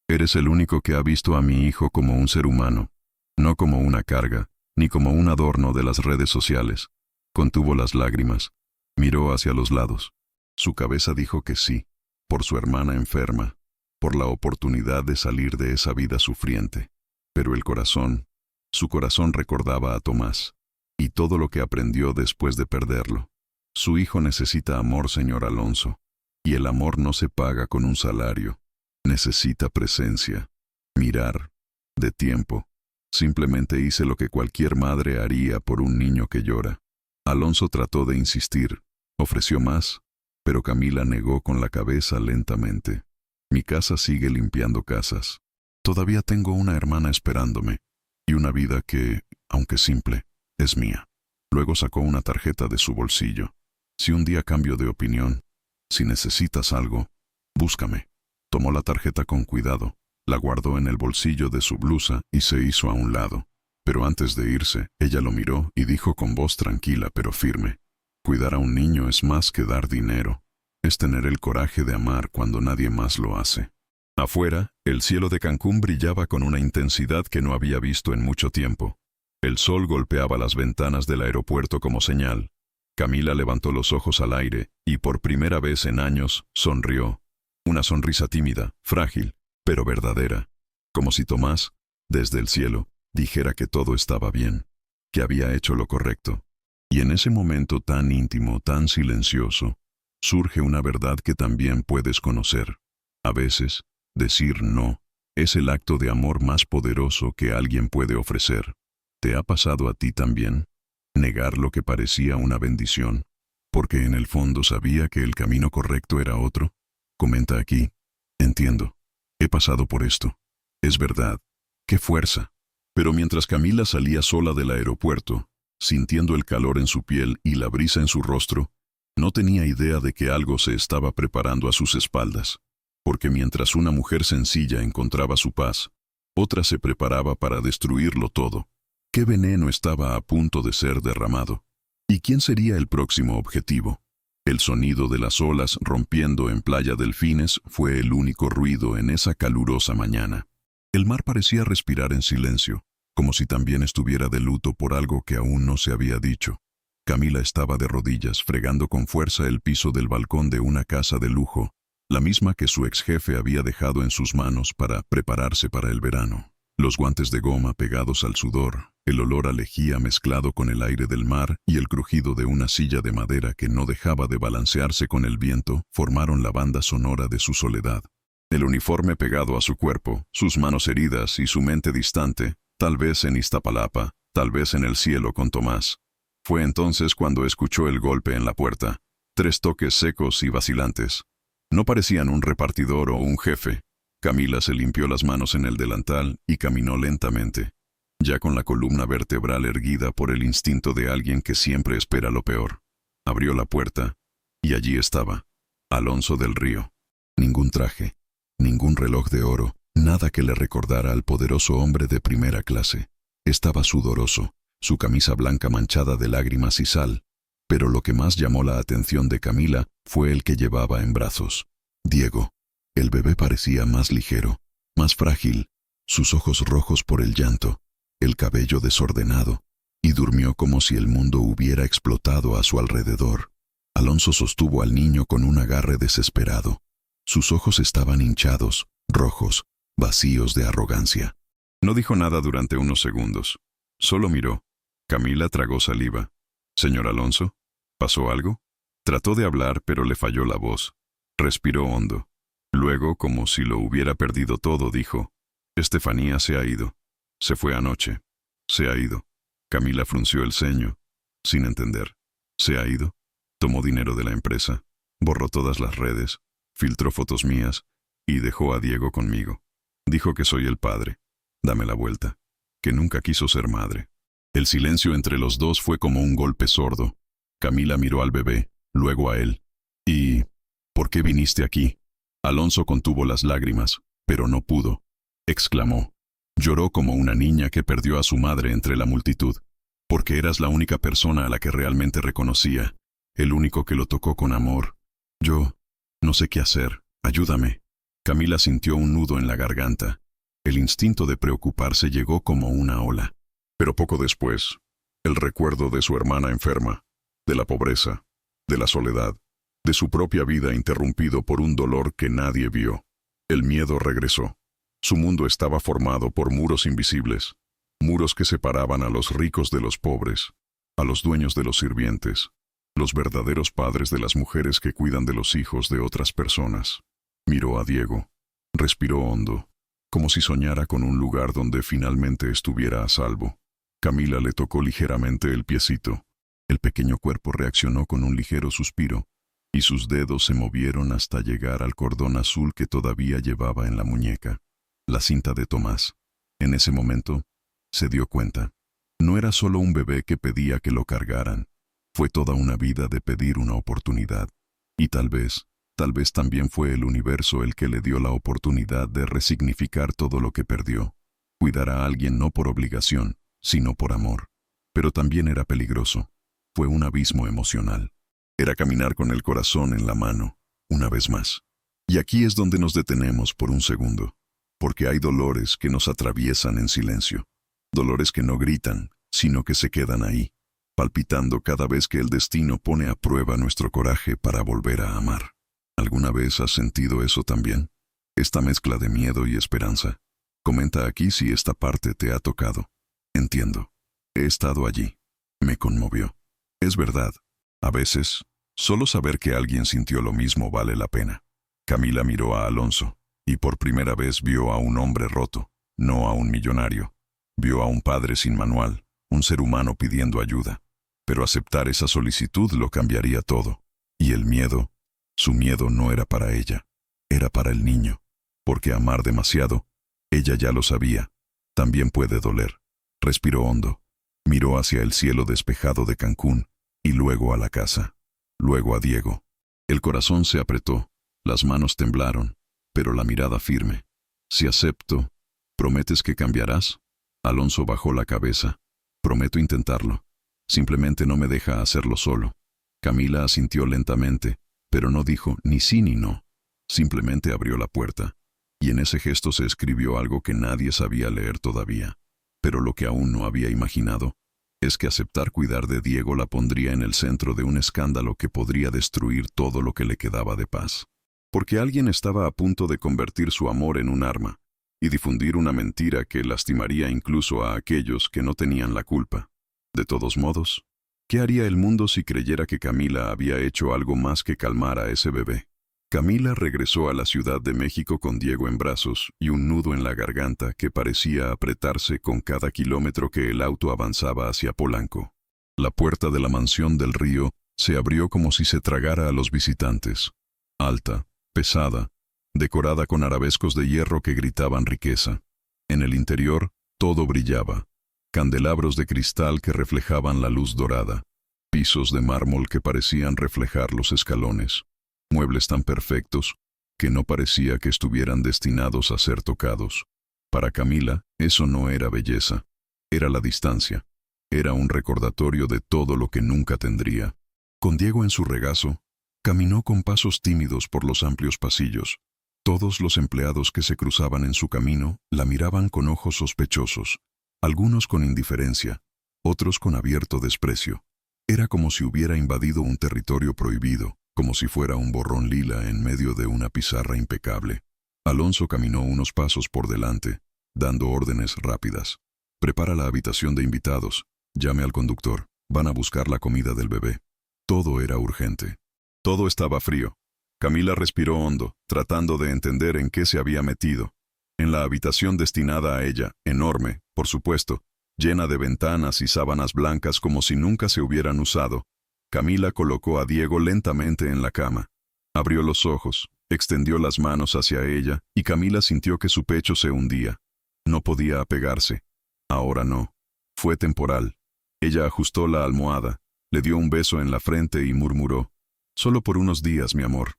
Eres el único que ha visto a mi hijo como un ser humano, no como una carga, ni como un adorno de las redes sociales. Contuvo las lágrimas. Miró hacia los lados. Su cabeza dijo que sí, por su hermana enferma, por la oportunidad de salir de esa vida sufriente. Pero el corazón, su corazón recordaba a Tomás, y todo lo que aprendió después de perderlo. Su hijo necesita amor, señor Alonso, y el amor no se paga con un salario. Necesita presencia, mirar, de tiempo. Simplemente hice lo que cualquier madre haría por un niño que llora. Alonso trató de insistir, ofreció más, pero Camila negó con la cabeza lentamente. Mi casa sigue limpiando casas. Todavía tengo una hermana esperándome, y una vida que, aunque simple, es mía. Luego sacó una tarjeta de su bolsillo. Si un día cambio de opinión, si necesitas algo, búscame. Tomó la tarjeta con cuidado, la guardó en el bolsillo de su blusa y se hizo a un lado. Pero antes de irse, ella lo miró y dijo con voz tranquila pero firme: cuidar a un niño es más que dar dinero. Es tener el coraje de amar cuando nadie más lo hace. Afuera, el cielo de Cancún brillaba con una intensidad que no había visto en mucho tiempo. El sol golpeaba las ventanas del aeropuerto como señal. Camila levantó los ojos al aire y por primera vez en años sonrió. Una sonrisa tímida, frágil, pero verdadera. Como si Tomás, desde el cielo, dijera que todo estaba bien, que había hecho lo correcto. Y en ese momento tan íntimo, tan silencioso, surge una verdad que también puedes conocer. A veces, decir no es el acto de amor más poderoso que alguien puede ofrecer. ¿Te ha pasado a ti también? Negar lo que parecía una bendición, porque en el fondo sabía que el camino correcto era otro. Comenta aquí: entiendo. He pasado por esto. Es verdad. ¡Qué fuerza! Pero mientras Camila salía sola del aeropuerto, sintiendo el calor en su piel y la brisa en su rostro, no tenía idea de que algo se estaba preparando a sus espaldas. Porque mientras una mujer sencilla encontraba su paz, otra se preparaba para destruirlo todo. ¿Qué veneno estaba a punto de ser derramado? ¿Y quién sería el próximo objetivo? El sonido de las olas rompiendo en Playa Delfines fue el único ruido en esa calurosa mañana. El mar parecía respirar en silencio, como si también estuviera de luto por algo que aún no se había dicho. Camila estaba de rodillas fregando con fuerza el piso del balcón de una casa de lujo, la misma que su ex jefe había dejado en sus manos para prepararse para el verano. Los guantes de goma pegados al sudor, el olor a lejía mezclado con el aire del mar y el crujido de una silla de madera que no dejaba de balancearse con el viento formaron la banda sonora de su soledad. El uniforme pegado a su cuerpo, sus manos heridas y su mente distante, tal vez en Iztapalapa, tal vez en el cielo con Tomás. Fue entonces cuando escuchó el golpe en la puerta, 3 toques secos y vacilantes. No parecían un repartidor o un jefe. Camila se limpió las manos en el delantal y caminó lentamente, ya con la columna vertebral erguida por el instinto de alguien que siempre espera lo peor. Abrió la puerta, y allí estaba, Alonso del Río. Ningún traje, ningún reloj de oro, nada que le recordara al poderoso hombre de primera clase. Estaba sudoroso, su camisa blanca manchada de lágrimas y sal, pero lo que más llamó la atención de Camila fue el que llevaba en brazos: Diego. El bebé parecía más ligero, más frágil, sus ojos rojos por el llanto, el cabello desordenado, y durmió como si el mundo hubiera explotado a su alrededor. Alonso sostuvo al niño con un agarre desesperado. Sus ojos estaban hinchados, rojos, vacíos de arrogancia. No dijo nada durante unos segundos. Solo miró. Camila tragó saliva. «¿Señor Alonso? ¿Pasó algo?» Trató de hablar, pero le falló la voz. Respiró hondo. Luego, como si lo hubiera perdido todo, dijo: «Estefanía se ha ido. Se fue anoche. Se ha ido». Camila frunció el ceño, sin entender. «¿Se ha ido?» Tomó dinero de la empresa, borró todas las redes, filtró fotos mías y dejó a Diego conmigo. Dijo que soy el padre. Dame la vuelta. Que nunca quiso ser madre. El silencio entre los dos fue como un golpe sordo. Camila miró al bebé, luego a él. «¿Y por qué viniste aquí?» Alonso contuvo las lágrimas, pero no pudo. Exclamó. Lloró como una niña que perdió a su madre entre la multitud. Porque eras la única persona a la que realmente reconocía, el único que lo tocó con amor. Yo no sé qué hacer. Ayúdame. Camila sintió un nudo en la garganta. El instinto de preocuparse llegó como una ola. Pero poco después, el recuerdo de su hermana enferma, de la pobreza, de la soledad, de su propia vida interrumpido por un dolor que nadie vio. El miedo regresó. Su mundo estaba formado por muros invisibles, muros que separaban a los ricos de los pobres, a los dueños de los sirvientes, los verdaderos padres de las mujeres que cuidan de los hijos de otras personas. Miró a Diego. Respiró hondo, como si soñara con un lugar donde finalmente estuviera a salvo. Camila le tocó ligeramente el piecito. El pequeño cuerpo reaccionó con un ligero suspiro, y sus dedos se movieron hasta llegar al cordón azul que todavía llevaba en la muñeca, la cinta de Tomás. En ese momento, se dio cuenta. No era solo un bebé que pedía que lo cargaran. Fue toda una vida de pedir una oportunidad. Y tal vez también fue el universo el que le dio la oportunidad de resignificar todo lo que perdió. Cuidar a alguien no por obligación, sino por amor. Pero también era peligroso. Fue un abismo emocional. Era caminar con el corazón en la mano, una vez más. Y aquí es donde nos detenemos por un segundo, porque hay dolores que nos atraviesan en silencio. Dolores que no gritan, sino que se quedan ahí, palpitando cada vez que el destino pone a prueba nuestro coraje para volver a amar. ¿Alguna vez has sentido eso también? Esta mezcla de miedo y esperanza. Comenta aquí si esta parte te ha tocado. Entiendo. He estado allí. Me conmovió. Es verdad. A veces, solo saber que alguien sintió lo mismo vale la pena. Camila miró a Alonso, y por primera vez vio a un hombre roto, no a un millonario. Vio a un padre sin manual, un ser humano pidiendo ayuda. Pero aceptar esa solicitud lo cambiaría todo. Y el miedo, su miedo no era para ella, era para el niño. Porque amar demasiado, ella ya lo sabía, también puede doler. Respiró hondo, miró hacia el cielo despejado de Cancún, y luego a la casa, luego a Diego. El corazón se apretó, las manos temblaron, pero la mirada firme. Si acepto, ¿prometes que cambiarás? Alonso bajó la cabeza. Prometo intentarlo. Simplemente no me deja hacerlo solo. Camila asintió lentamente, pero no dijo ni sí ni no. Simplemente abrió la puerta. Y en ese gesto se escribió algo que nadie sabía leer todavía. Pero lo que aún no había imaginado es que aceptar cuidar de Diego la pondría en el centro de un escándalo que podría destruir todo lo que le quedaba de paz. Porque alguien estaba a punto de convertir su amor en un arma y difundir una mentira que lastimaría incluso a aquellos que no tenían la culpa. De todos modos, ¿qué haría el mundo si creyera que Camila había hecho algo más que calmar a ese bebé? Camila regresó a la Ciudad de México con Diego en brazos y un nudo en la garganta que parecía apretarse con cada kilómetro que el auto avanzaba hacia Polanco. La puerta de la mansión del Río se abrió como si se tragara a los visitantes. Alta, pesada, decorada con arabescos de hierro que gritaban riqueza. En el interior, todo brillaba. Candelabros de cristal que reflejaban la luz dorada. Pisos de mármol que parecían reflejar los escalones. Muebles tan perfectos que no parecía que estuvieran destinados a ser tocados. Para Camila, eso no era belleza. Era la distancia. Era un recordatorio de todo lo que nunca tendría. Con Diego en su regazo, caminó con pasos tímidos por los amplios pasillos. Todos los empleados que se cruzaban en su camino la miraban con ojos sospechosos, algunos con indiferencia, otros con abierto desprecio. Era como si hubiera invadido un territorio prohibido, como si fuera un borrón lila en medio de una pizarra impecable. Alonso caminó unos pasos por delante, dando órdenes rápidas. Prepara la habitación de invitados, llame al conductor, van a buscar la comida del bebé. Todo era urgente. Todo estaba frío. Camila respiró hondo, tratando de entender en qué se había metido. En la habitación destinada a ella, enorme, por supuesto, llena de ventanas y sábanas blancas como si nunca se hubieran usado, Camila colocó a Diego lentamente en la cama. Abrió los ojos, extendió las manos hacia ella, y Camila sintió que su pecho se hundía. No podía apegarse. Ahora no. Fue temporal. Ella ajustó la almohada, le dio un beso en la frente y murmuró: «Solo por unos días, mi amor».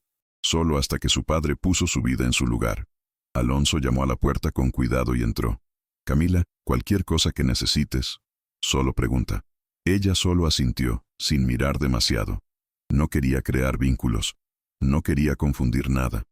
Solo hasta que su padre puso su vida en su lugar. Alonso llamó a la puerta con cuidado y entró. «Camila, cualquier cosa que necesites, solo pregunta». Ella solo asintió, sin mirar demasiado. No quería crear vínculos. No quería confundir nada.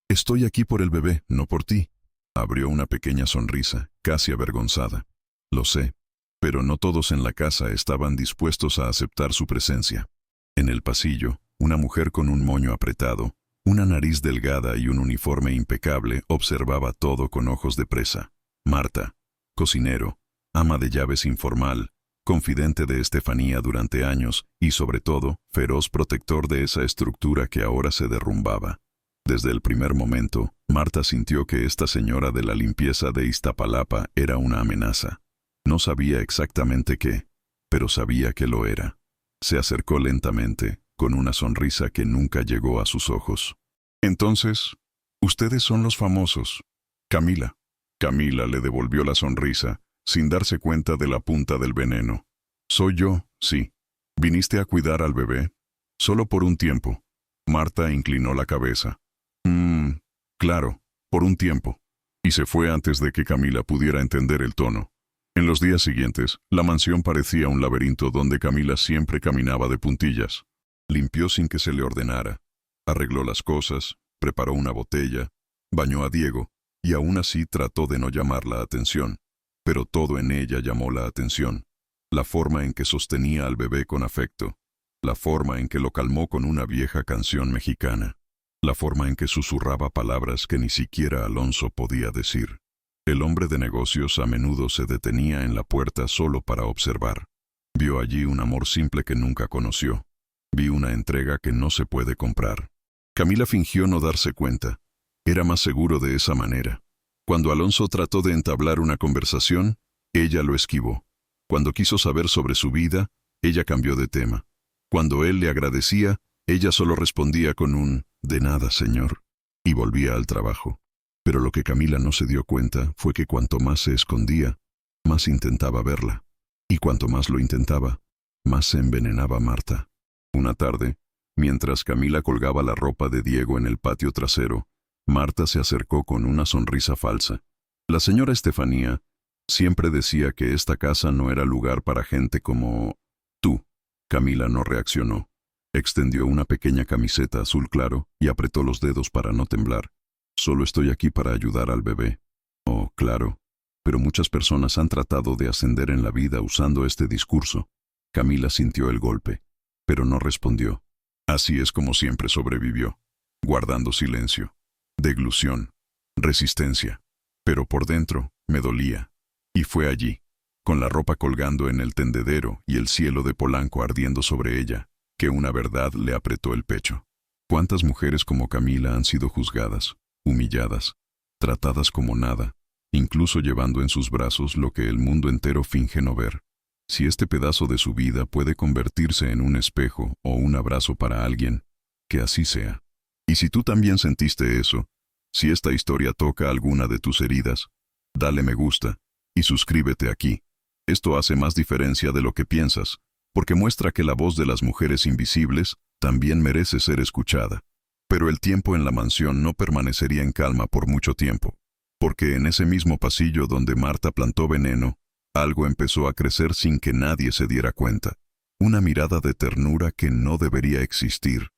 «Estoy aquí por el bebé, no por ti». Abrió una pequeña sonrisa, casi avergonzada. «Lo sé, pero no todos en la casa estaban dispuestos a aceptar su presencia». En el pasillo, una mujer con un moño apretado, una nariz delgada y un uniforme impecable observaba todo con ojos de presa. Marta, cocinero, ama de llaves informal, confidente de Estefanía durante años y, sobre todo, feroz protector de esa estructura que ahora se derrumbaba. Desde el primer momento, Marta sintió que esta señora de la limpieza de Iztapalapa era una amenaza. No sabía exactamente qué, pero sabía que lo era. Se acercó lentamente, con una sonrisa que nunca llegó a sus ojos. «Entonces, ustedes son los famosos». «Camila». Camila le devolvió la sonrisa, sin darse cuenta de la punta del veneno. «Soy yo, sí. ¿Viniste a cuidar al bebé?» «Solo por un tiempo». Marta inclinó la cabeza. Claro, por un tiempo». Y se fue antes de que Camila pudiera entender el tono. En los días siguientes, la mansión parecía un laberinto donde Camila siempre caminaba de puntillas. Limpió sin que se le ordenara, arregló las cosas, preparó una botella, bañó a Diego, y aún así trató de no llamar la atención. Pero todo en ella llamó la atención. La forma en que sostenía al bebé con afecto, la forma en que lo calmó con una vieja canción mexicana, la forma en que susurraba palabras que ni siquiera Alonso podía decir. El hombre de negocios a menudo se detenía en la puerta solo para observar. Vio allí un amor simple que nunca conoció. Vi una entrega que no se puede comprar. Camila fingió no darse cuenta. Era más seguro de esa manera. Cuando Alonso trató de entablar una conversación, ella lo esquivó. Cuando quiso saber sobre su vida, ella cambió de tema. Cuando él le agradecía, ella solo respondía con un «de nada, señor», y volvía al trabajo. Pero lo que Camila no se dio cuenta fue que cuanto más se escondía, más intentaba verla. Y cuanto más lo intentaba, más se envenenaba Marta. Una tarde, mientras Camila colgaba la ropa de Diego en el patio trasero, Marta se acercó con una sonrisa falsa. La señora Estefanía siempre decía que esta casa no era lugar para gente como tú. Camila no reaccionó. Extendió una pequeña camiseta azul claro y apretó los dedos para no temblar. Solo estoy aquí para ayudar al bebé. Oh, claro. Pero muchas personas han tratado de ascender en la vida usando este discurso. Camila sintió el golpe, pero no respondió. Así es como siempre sobrevivió, guardando silencio, deglución, resistencia. Pero por dentro me dolía. Y fue allí, con la ropa colgando en el tendedero y el cielo de Polanco ardiendo sobre ella, que una verdad le apretó el pecho. ¿Cuántas mujeres como Camila han sido juzgadas, humilladas, tratadas como nada, incluso llevando en sus brazos lo que el mundo entero finge no ver? Si este pedazo de su vida puede convertirse en un espejo o un abrazo para alguien, que así sea. Y si tú también sentiste eso, si esta historia toca alguna de tus heridas, dale me gusta y suscríbete aquí. Esto hace más diferencia de lo que piensas, porque muestra que la voz de las mujeres invisibles también merece ser escuchada. Pero el tiempo en la mansión no permanecería en calma por mucho tiempo, porque en ese mismo pasillo donde Marta plantó veneno, algo empezó a crecer sin que nadie se diera cuenta. Una mirada de ternura que no debería existir,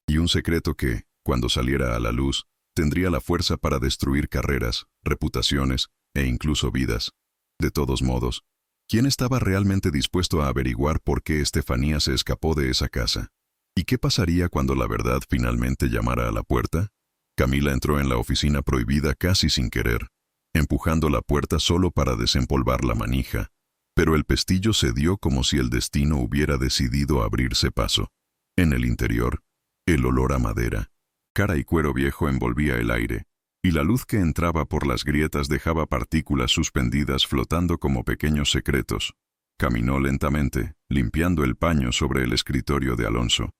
y un secreto que, cuando saliera a la luz, tendría la fuerza para destruir carreras, reputaciones e incluso vidas. De todos modos, ¿quién estaba realmente dispuesto a averiguar por qué Estefanía se escapó de esa casa? ¿Y qué pasaría cuando la verdad finalmente llamara a la puerta? Camila entró en la oficina prohibida casi sin querer, empujando la puerta solo para desempolvar la manija, pero el pestillo cedió como si el destino hubiera decidido abrirse paso. En el interior, el olor a madera, cara y cuero viejo envolvía el aire, y la luz que entraba por las grietas dejaba partículas suspendidas flotando como pequeños secretos. Caminó lentamente, limpiando el paño sobre el escritorio de Alonso.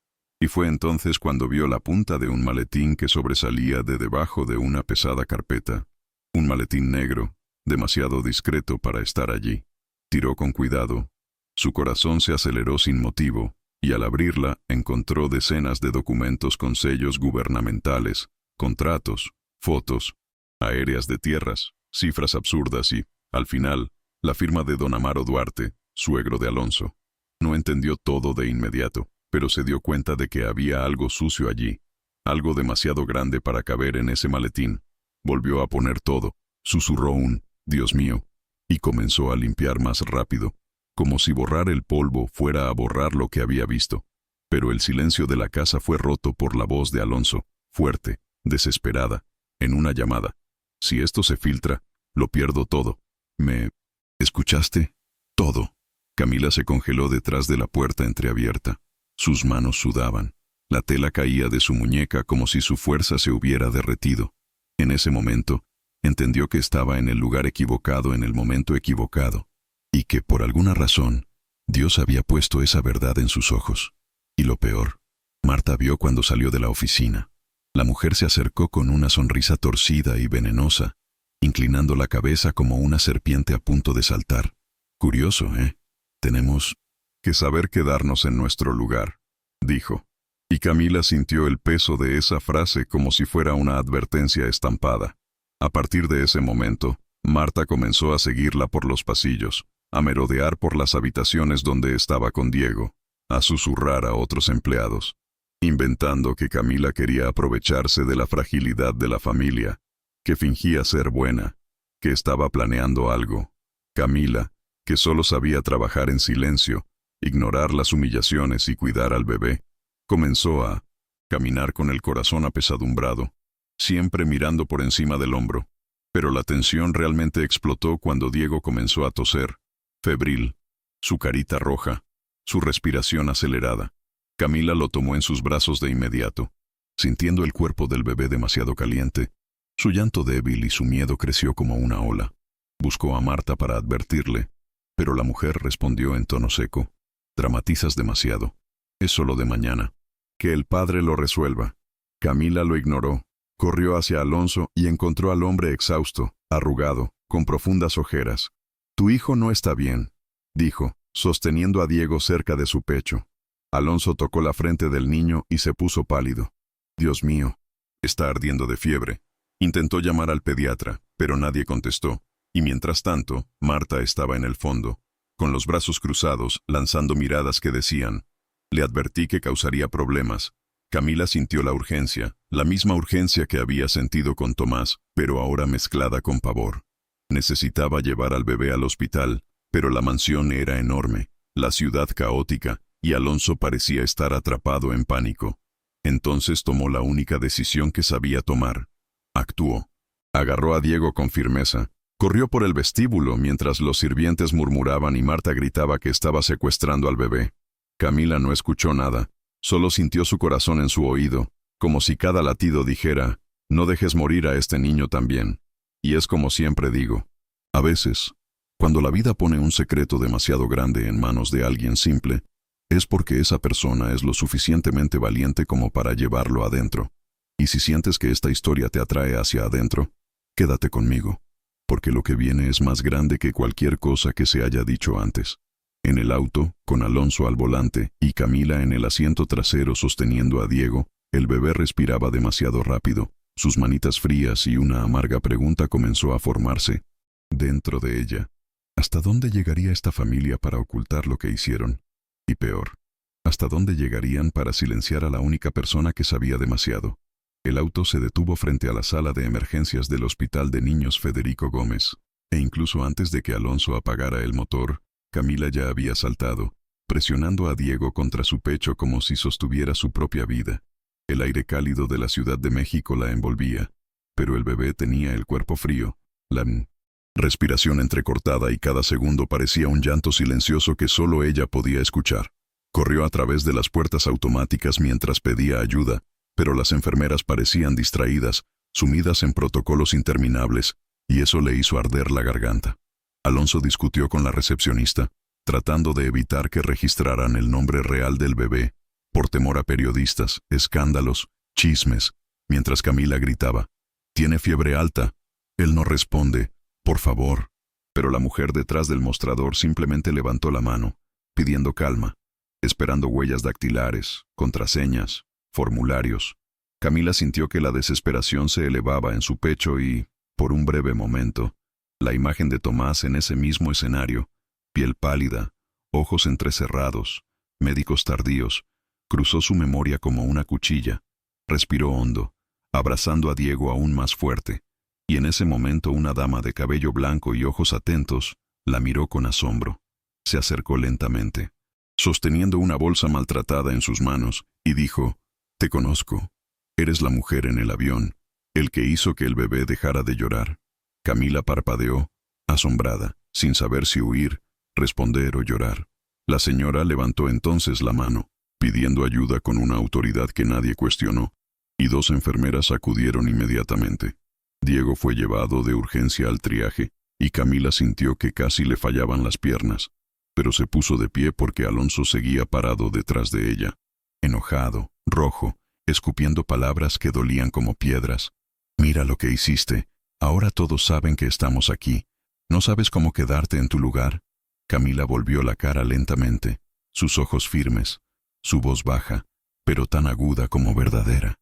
Y fue entonces cuando vio la punta de un maletín que sobresalía de debajo de una pesada carpeta. Un maletín negro, demasiado discreto para estar allí. Tiró con cuidado. Su corazón se aceleró sin motivo, y al abrirla encontró decenas de documentos con sellos gubernamentales, contratos, fotos, aéreas de tierras, cifras absurdas y, al final, la firma de don Amaro Duarte, suegro de Alonso. No entendió todo de inmediato, pero se dio cuenta de que había algo sucio allí, algo demasiado grande para caber en ese maletín. Volvió a poner todo, susurró un «Dios mío», y comenzó a limpiar más rápido, como si borrar el polvo fuera a borrar lo que había visto. Pero el silencio de la casa fue roto por la voz de Alonso, fuerte, desesperada, en una llamada. «Si esto se filtra, lo pierdo todo. ¿Me escuchaste? Todo». Camila se congeló detrás de la puerta entreabierta. Sus manos sudaban. La tela caía de su muñeca como si su fuerza se hubiera derretido. En ese momento, entendió que estaba en el lugar equivocado en el momento equivocado, y que, por alguna razón, Dios había puesto esa verdad en sus ojos. Y lo peor, Marta vio cuando salió de la oficina. La mujer se acercó con una sonrisa torcida y venenosa, inclinando la cabeza como una serpiente a punto de saltar. Curioso, ¿eh? Tenemos que saber quedarnos en nuestro lugar, dijo. Y Camila sintió el peso de esa frase como si fuera una advertencia estampada. A partir de ese momento, Marta comenzó a seguirla por los pasillos, a merodear por las habitaciones donde estaba con Diego, a susurrar a otros empleados, inventando que Camila quería aprovecharse de la fragilidad de la familia, que fingía ser buena, que estaba planeando algo. Camila, que solo sabía trabajar en silencio, ignorar las humillaciones y cuidar al bebé, comenzó a caminar con el corazón apesadumbrado, siempre mirando por encima del hombro. Pero la tensión realmente explotó cuando Diego comenzó a toser, febril, su carita roja, su respiración acelerada. Camila lo tomó en sus brazos de inmediato, sintiendo el cuerpo del bebé demasiado caliente. Su llanto débil y su miedo creció como una ola. Buscó a Marta para advertirle, pero la mujer respondió en tono seco: «Dramatizas demasiado. Es solo de mañana. Que el padre lo resuelva». Camila lo ignoró. Corrió hacia Alonso y encontró al hombre exhausto, arrugado, con profundas ojeras. «Tu hijo no está bien», dijo, sosteniendo a Diego cerca de su pecho. Alonso tocó la frente del niño y se puso pálido. «Dios mío, está ardiendo de fiebre». Intentó llamar al pediatra, pero nadie contestó, y mientras tanto, Marta estaba en el fondo, con los brazos cruzados, lanzando miradas que decían: «Le advertí que causaría problemas». Camila sintió la urgencia, la misma urgencia que había sentido con Tomás, pero ahora mezclada con pavor. Necesitaba llevar al bebé al hospital, pero la mansión era enorme, la ciudad caótica, y Alonso parecía estar atrapado en pánico. Entonces tomó la única decisión que sabía tomar. Actuó. Agarró a Diego con firmeza. Corrió por el vestíbulo mientras los sirvientes murmuraban y Marta gritaba que estaba secuestrando al bebé. Camila no escuchó nada. Solo sintió su corazón en su oído, como si cada latido dijera: «No dejes morir a este niño también». Y es como siempre digo, a veces, cuando la vida pone un secreto demasiado grande en manos de alguien simple, es porque esa persona es lo suficientemente valiente como para llevarlo adentro. Y si sientes que esta historia te atrae hacia adentro, quédate conmigo, porque lo que viene es más grande que cualquier cosa que se haya dicho antes. En el auto, con Alonso al volante y Camila en el asiento trasero sosteniendo a Diego, el bebé respiraba demasiado rápido, sus manitas frías, y una amarga pregunta comenzó a formarse dentro de ella. ¿Hasta dónde llegaría esta familia para ocultar lo que hicieron? Y peor, ¿hasta dónde llegarían para silenciar a la única persona que sabía demasiado? El auto se detuvo frente a la sala de emergencias del Hospital de Niños Federico Gómez, e incluso antes de que Alonso apagara el motor, Camila ya había saltado, presionando a Diego contra su pecho como si sostuviera su propia vida. El aire cálido de la Ciudad de México la envolvía, pero el bebé tenía el cuerpo frío, la respiración entrecortada, y cada segundo parecía un llanto silencioso que solo ella podía escuchar. Corrió a través de las puertas automáticas mientras pedía ayuda, pero las enfermeras parecían distraídas, sumidas en protocolos interminables, y eso le hizo arder la garganta. Alonso discutió con la recepcionista, tratando de evitar que registraran el nombre real del bebé, por temor a periodistas, escándalos, chismes, mientras Camila gritaba: «Tiene fiebre alta». Él no responde: «Por favor». Pero la mujer detrás del mostrador simplemente levantó la mano, pidiendo calma, esperando huellas dactilares, contraseñas, formularios. Camila sintió que la desesperación se elevaba en su pecho y, por un breve momento, la imagen de Tomás en ese mismo escenario, piel pálida, ojos entrecerrados, médicos tardíos, cruzó su memoria como una cuchilla. Respiró hondo, abrazando a Diego aún más fuerte, y en ese momento una dama de cabello blanco y ojos atentos la miró con asombro. Se acercó lentamente, sosteniendo una bolsa maltratada en sus manos, y dijo: «Te conozco. Eres la mujer en el avión, el que hizo que el bebé dejara de llorar». Camila parpadeó, asombrada, sin saber si huir, responder o llorar. La señora levantó entonces la mano, pidiendo ayuda con una autoridad que nadie cuestionó, y dos enfermeras acudieron inmediatamente. Diego fue llevado de urgencia al triaje, y Camila sintió que casi le fallaban las piernas, pero se puso de pie porque Alonso seguía parado detrás de ella, enojado, rojo, escupiendo palabras que dolían como piedras. «Mira lo que hiciste. Ahora todos saben que estamos aquí. ¿No sabes cómo quedarte en tu lugar?» Camila volvió la cara lentamente, sus ojos firmes, su voz baja, pero tan aguda como verdadera.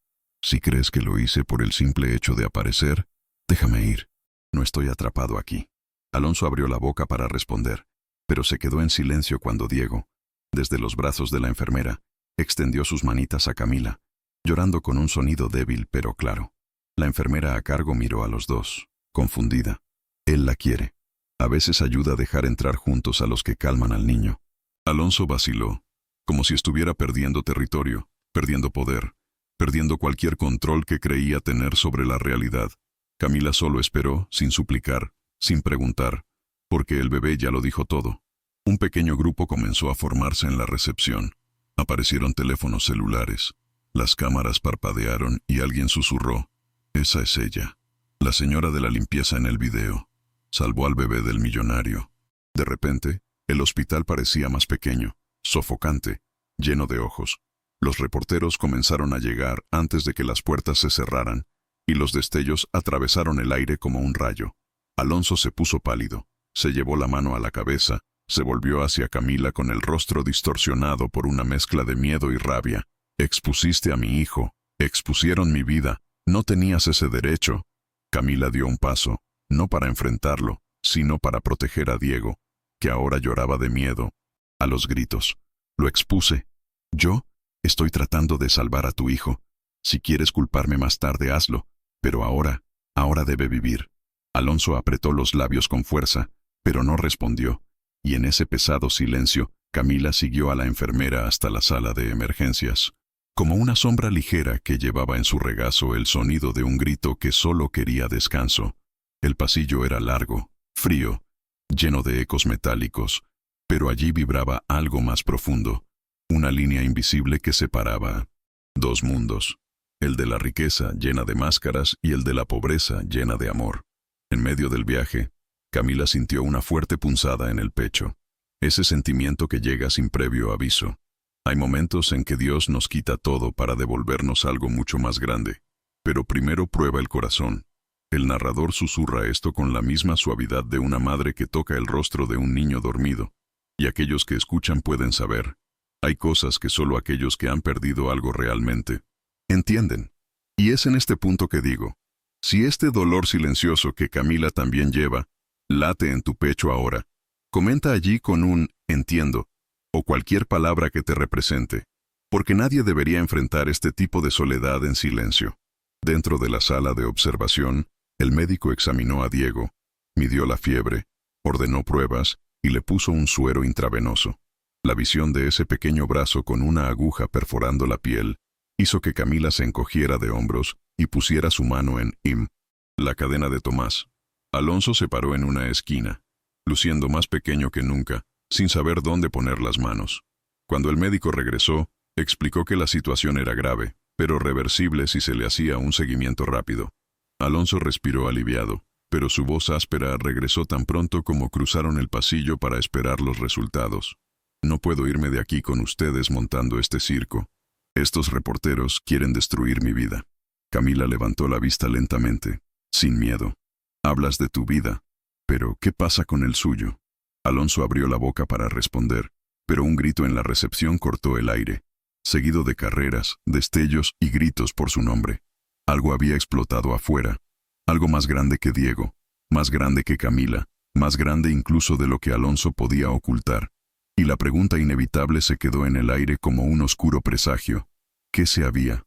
«Si crees que lo hice por el simple hecho de aparecer, déjame ir. No estoy atrapado aquí». Alonso abrió la boca para responder, pero se quedó en silencio cuando Diego, desde los brazos de la enfermera, extendió sus manitas a Camila, llorando con un sonido débil pero claro. La enfermera a cargo miró a los dos, confundida. Él la quiere. A veces ayuda a dejar entrar juntos a los que calman al niño. Alonso vaciló, como si estuviera perdiendo territorio, perdiendo poder, perdiendo cualquier control que creía tener sobre la realidad. Camila solo esperó, sin suplicar, sin preguntar, porque el bebé ya lo dijo todo. Un pequeño grupo comenzó a formarse en la recepción. Aparecieron teléfonos celulares. Las cámaras parpadearon y alguien susurró: «Esa es ella, la señora de la limpieza en el video. Salvó al bebé del millonario». De repente, el hospital parecía más pequeño, sofocante, lleno de ojos. Los reporteros comenzaron a llegar antes de que las puertas se cerraran, y los destellos atravesaron el aire como un rayo. Alonso se puso pálido, se llevó la mano a la cabeza, se volvió hacia Camila con el rostro distorsionado por una mezcla de miedo y rabia. «Expusiste a mi hijo, expusieron mi vida, no tenías ese derecho». Camila dio un paso, no para enfrentarlo, sino para proteger a Diego, que ahora lloraba de miedo. A los gritos: «Lo expuse. Yo estoy tratando de salvar a tu hijo. Si quieres culparme más tarde, hazlo, pero ahora debe vivir». Alonso apretó los labios con fuerza, pero no respondió, y en ese pesado silencio, Camila siguió a la enfermera hasta la sala de emergencias. Como una sombra ligera que llevaba en su regazo el sonido de un grito que solo quería descanso. El pasillo era largo, frío, lleno de ecos metálicos, pero allí vibraba algo más profundo, una línea invisible que separaba dos mundos, el de la riqueza llena de máscaras y el de la pobreza llena de amor. En medio del viaje, Camila sintió una fuerte punzada en el pecho, ese sentimiento que llega sin previo aviso. Hay momentos en que Dios nos quita todo para devolvernos algo mucho más grande, pero primero prueba el corazón. El narrador susurra esto con la misma suavidad de una madre que toca el rostro de un niño dormido, y aquellos que escuchan pueden saber. Hay cosas que solo aquellos que han perdido algo realmente entienden. Y es en este punto que digo, si este dolor silencioso que Camila también lleva, late en tu pecho ahora, comenta allí con un «entiendo», o cualquier palabra que te represente, porque nadie debería enfrentar este tipo de soledad en silencio. Dentro de la sala de observación, el médico examinó a Diego, midió la fiebre, ordenó pruebas y le puso un suero intravenoso. La visión de ese pequeño brazo con una aguja perforando la piel hizo que Camila se encogiera de hombros y pusiera su mano en la cadena de Tomás. Alonso se paró en una esquina, luciendo más pequeño que nunca, sin saber dónde poner las manos. Cuando el médico regresó, explicó que la situación era grave, pero reversible si se le hacía un seguimiento rápido. Alonso respiró aliviado, pero su voz áspera regresó tan pronto como cruzaron el pasillo para esperar los resultados. «No puedo irme de aquí con ustedes montando este circo. Estos reporteros quieren destruir mi vida». Camila levantó la vista lentamente, sin miedo. «Hablas de tu vida, pero ¿qué pasa con el suyo?». Alonso abrió la boca para responder, pero un grito en la recepción cortó el aire, seguido de carreras, destellos y gritos por su nombre. Algo había explotado afuera, algo más grande que Diego, más grande que Camila, más grande incluso de lo que Alonso podía ocultar. Y la pregunta inevitable se quedó en el aire como un oscuro presagio. ¿Qué se había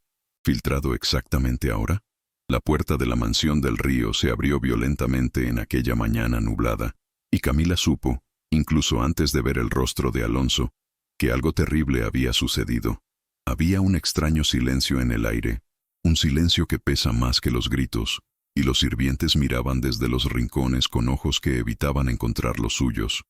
filtrado exactamente ahora? La puerta de la mansión del Río se abrió violentamente en aquella mañana nublada, y Camila supo, incluso antes de ver el rostro de Alonso, que algo terrible había sucedido. Había un extraño silencio en el aire, un silencio que pesa más que los gritos, y los sirvientes miraban desde los rincones con ojos que evitaban encontrar los suyos.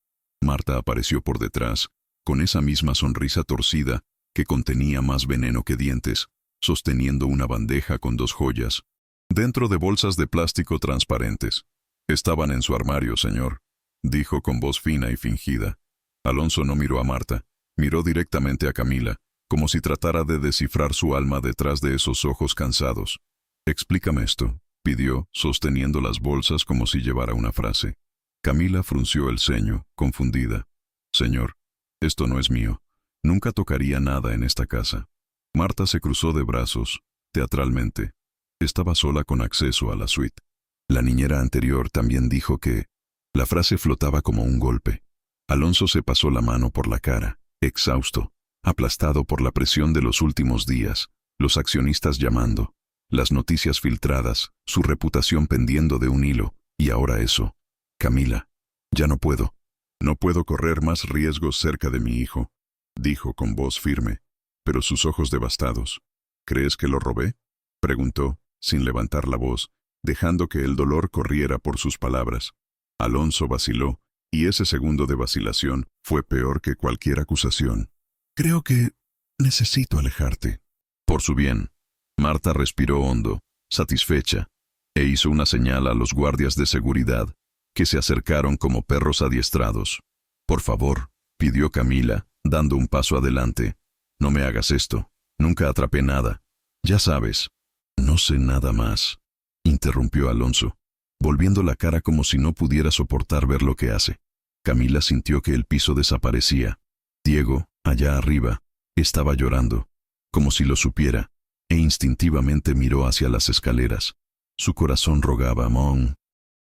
Marta apareció por detrás, con esa misma sonrisa torcida que contenía más veneno que dientes, sosteniendo una bandeja con 2 joyas, dentro de bolsas de plástico transparentes. «Estaban en su armario, señor», dijo con voz fina y fingida. Alonso no miró a Marta, miró directamente a Camila, como si tratara de descifrar su alma detrás de esos ojos cansados. «Explícame esto», pidió, sosteniendo las bolsas como si llevara una frase. Camila frunció el ceño, confundida. «Señor, esto no es mío. Nunca tocaría nada en esta casa». Marta se cruzó de brazos, teatralmente. Estaba sola con acceso a la suite. La niñera anterior también dijo que... La frase flotaba como un golpe. Alonso se pasó la mano por la cara, exhausto, aplastado por la presión de los últimos días, los accionistas llamando, las noticias filtradas, su reputación pendiendo de un hilo, y ahora eso. Camila, ya no puedo. No puedo correr más riesgos cerca de mi hijo, dijo con voz firme, pero sus ojos devastados. ¿Crees que lo robé?, preguntó, sin levantar la voz, dejando que el dolor corriera por sus palabras. Alonso vaciló, y ese segundo de vacilación fue peor que cualquier acusación. Creo que necesito alejarte. Por su bien. Marta respiró hondo, satisfecha, e hizo una señal a los guardias de seguridad, que se acercaron como perros adiestrados. Por favor, pidió Camila, dando un paso adelante. No me hagas esto. Nunca atrapé nada. Ya sabes. No sé nada más, interrumpió Alonso, volviendo la cara como si no pudiera soportar ver lo que hace. Camila sintió que el piso desaparecía. Diego, allá arriba, estaba llorando, como si lo supiera, e instintivamente miró hacia las escaleras. Su corazón rogaba a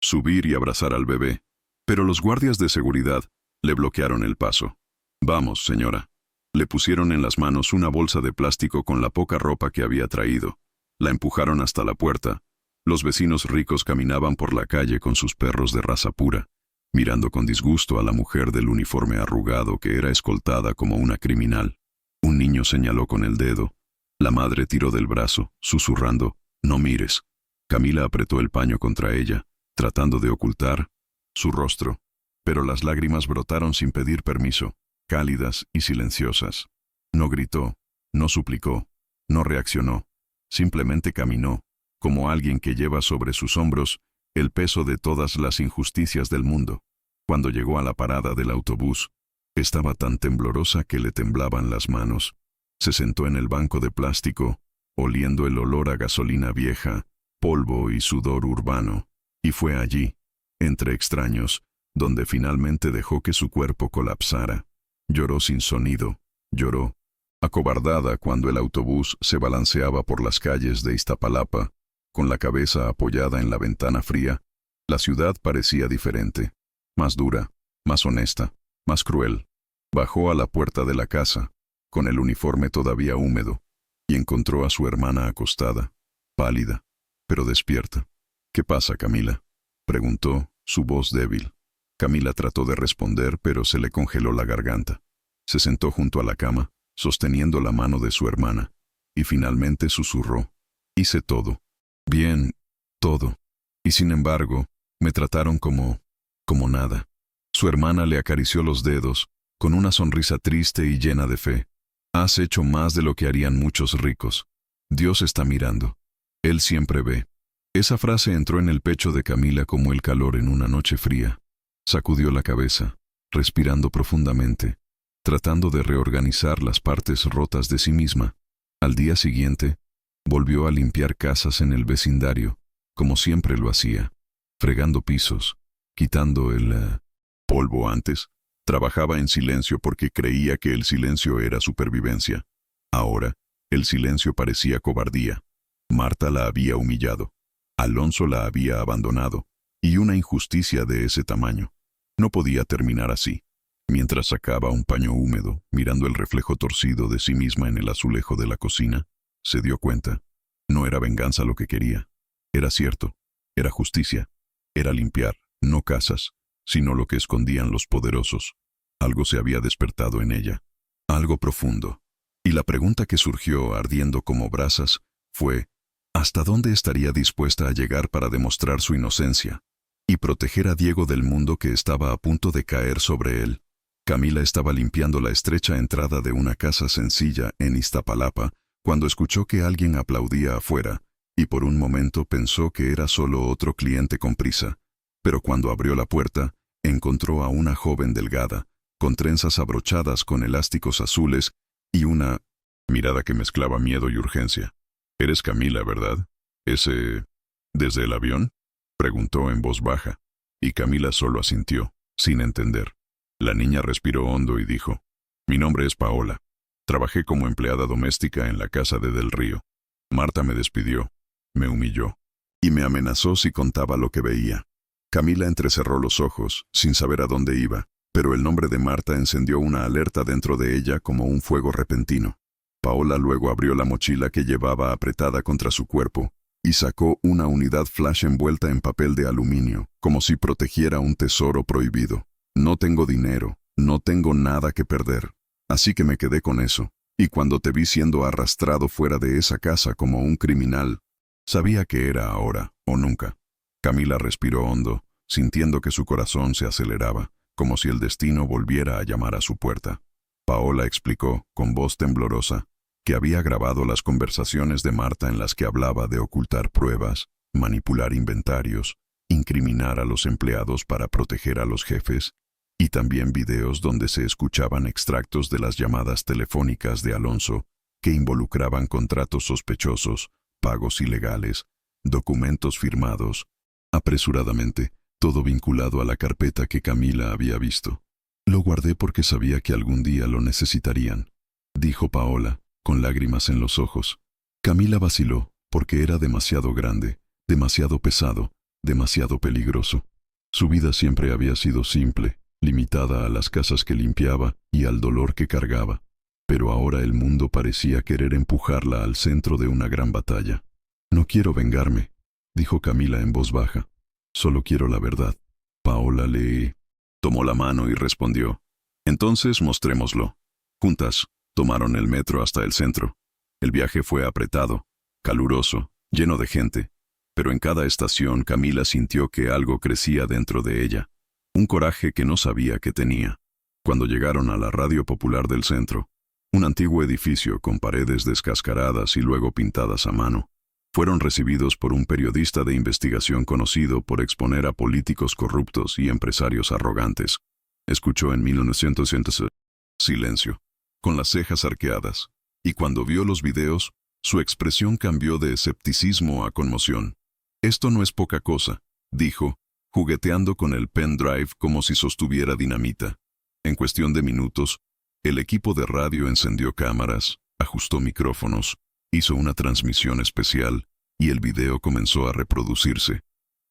subir y abrazar al bebé, pero los guardias de seguridad le bloquearon el paso. Vamos, señora. Le pusieron en las manos una bolsa de plástico con la poca ropa que había traído. La empujaron hasta la puerta. Los vecinos ricos caminaban por la calle con sus perros de raza pura, mirando con disgusto a la mujer del uniforme arrugado que era escoltada como una criminal. Un niño señaló con el dedo. La madre tiró del brazo, susurrando, «No mires». Camila apretó el paño contra ella, tratando de ocultar su rostro, pero las lágrimas brotaron sin pedir permiso, cálidas y silenciosas. No gritó, no suplicó, no reaccionó, simplemente caminó, como alguien que lleva sobre sus hombros el peso de todas las injusticias del mundo. Cuando llegó a la parada del autobús, estaba tan temblorosa que le temblaban las manos. Se sentó en el banco de plástico, oliendo el olor a gasolina vieja, polvo y sudor urbano, y fue allí, entre extraños, donde finalmente dejó que su cuerpo colapsara. Lloró sin sonido, lloró, acobardada cuando el autobús se balanceaba por las calles de Iztapalapa, con la cabeza apoyada en la ventana fría. La ciudad parecía diferente, más dura, más honesta, más cruel. Bajó a la puerta de la casa, con el uniforme todavía húmedo, y encontró a su hermana acostada, pálida, pero despierta. «¿Qué pasa, Camila?», preguntó, su voz débil. Camila trató de responder, pero se le congeló la garganta. Se sentó junto a la cama, sosteniendo la mano de su hermana, y finalmente susurró, «Hice todo. Bien, todo. Y sin embargo, me trataron como nada». Su hermana le acarició los dedos, con una sonrisa triste y llena de fe. «Has hecho más de lo que harían muchos ricos. Dios está mirando. Él siempre ve». Esa frase entró en el pecho de Camila como el calor en una noche fría. Sacudió la cabeza, respirando profundamente, tratando de reorganizar las partes rotas de sí misma. Al día siguiente, volvió a limpiar casas en el vecindario, como siempre lo hacía, fregando pisos, quitando el polvo antes. Trabajaba en silencio porque creía que el silencio era supervivencia. Ahora, el silencio parecía cobardía. Marta la había humillado. Alonso la había abandonado, y una injusticia de ese tamaño no podía terminar así. Mientras sacaba un paño húmedo, mirando el reflejo torcido de sí misma en el azulejo de la cocina, se dio cuenta. No era venganza lo que quería. Era cierto. Era justicia. Era limpiar, no casas, sino lo que escondían los poderosos. Algo se había despertado en ella. Algo profundo. Y la pregunta que surgió ardiendo como brasas fue, ¿hasta dónde estaría dispuesta a llegar para demostrar su inocencia y proteger a Diego del mundo que estaba a punto de caer sobre él? Camila estaba limpiando la estrecha entrada de una casa sencilla en Iztapalapa cuando escuchó que alguien aplaudía afuera, y por un momento pensó que era solo otro cliente con prisa. Pero cuando abrió la puerta, encontró a una joven delgada, con trenzas abrochadas con elásticos azules y una mirada que mezclaba miedo y urgencia. «Eres Camila, ¿verdad? ¿Desde el avión?», preguntó en voz baja, y Camila solo asintió, sin entender. La niña respiró hondo y dijo, «Mi nombre es Paola. Trabajé como empleada doméstica en la casa de Del Río. Marta me despidió, me humilló, y me amenazó si contaba lo que veía». Camila entrecerró los ojos, sin saber a dónde iba. pero el nombre de Marta encendió una alerta dentro de ella como un fuego repentino. Paola luego abrió la mochila que llevaba apretada contra su cuerpo y sacó una unidad flash envuelta en papel de aluminio, como si protegiera un tesoro prohibido. No tengo dinero, no tengo nada que perder, así que me quedé con eso. Y cuando te vi siendo arrastrado fuera de esa casa como un criminal, sabía que era ahora o nunca. Camila respiró hondo, sintiendo que su corazón se aceleraba, como si el destino volviera a llamar a su puerta. Paola explicó, con voz temblorosa, que había grabado las conversaciones de Marta en las que hablaba de ocultar pruebas, manipular inventarios, incriminar a los empleados para proteger a los jefes, y también videos donde se escuchaban extractos de las llamadas telefónicas de Alonso que involucraban contratos sospechosos, pagos ilegales, documentos firmados, apresuradamente, todo vinculado a la carpeta que Camila había visto. Lo guardé porque sabía que algún día lo necesitarían, dijo Paola, con lágrimas en los ojos. Camila vaciló, porque era demasiado grande, demasiado pesado, demasiado peligroso. Su vida siempre había sido simple, limitada a las casas que limpiaba y al dolor que cargaba. Pero ahora el mundo parecía querer empujarla al centro de una gran batalla. No quiero vengarme, dijo Camila en voz baja. Solo quiero la verdad. Paola le tomó la mano y respondió. Entonces mostrémoslo. Juntas, tomaron el metro hasta el centro. El viaje fue apretado, caluroso, lleno de gente. Pero en cada estación Camila sintió que algo crecía dentro de ella. Un coraje que no sabía que tenía. Cuando llegaron a la radio popular del centro, un antiguo edificio con paredes descascaradas y luego pintadas a mano, fueron recibidos por un periodista de investigación conocido por exponer a políticos corruptos y empresarios arrogantes. Escuchó en 1900 silencio, con las cejas arqueadas, y cuando vio los videos, su expresión cambió de escepticismo a conmoción. Esto no es poca cosa, dijo, jugueteando con el pendrive como si sostuviera dinamita. En cuestión de minutos, el equipo de radio encendió cámaras, ajustó micrófonos, hizo una transmisión especial, y el video comenzó a reproducirse.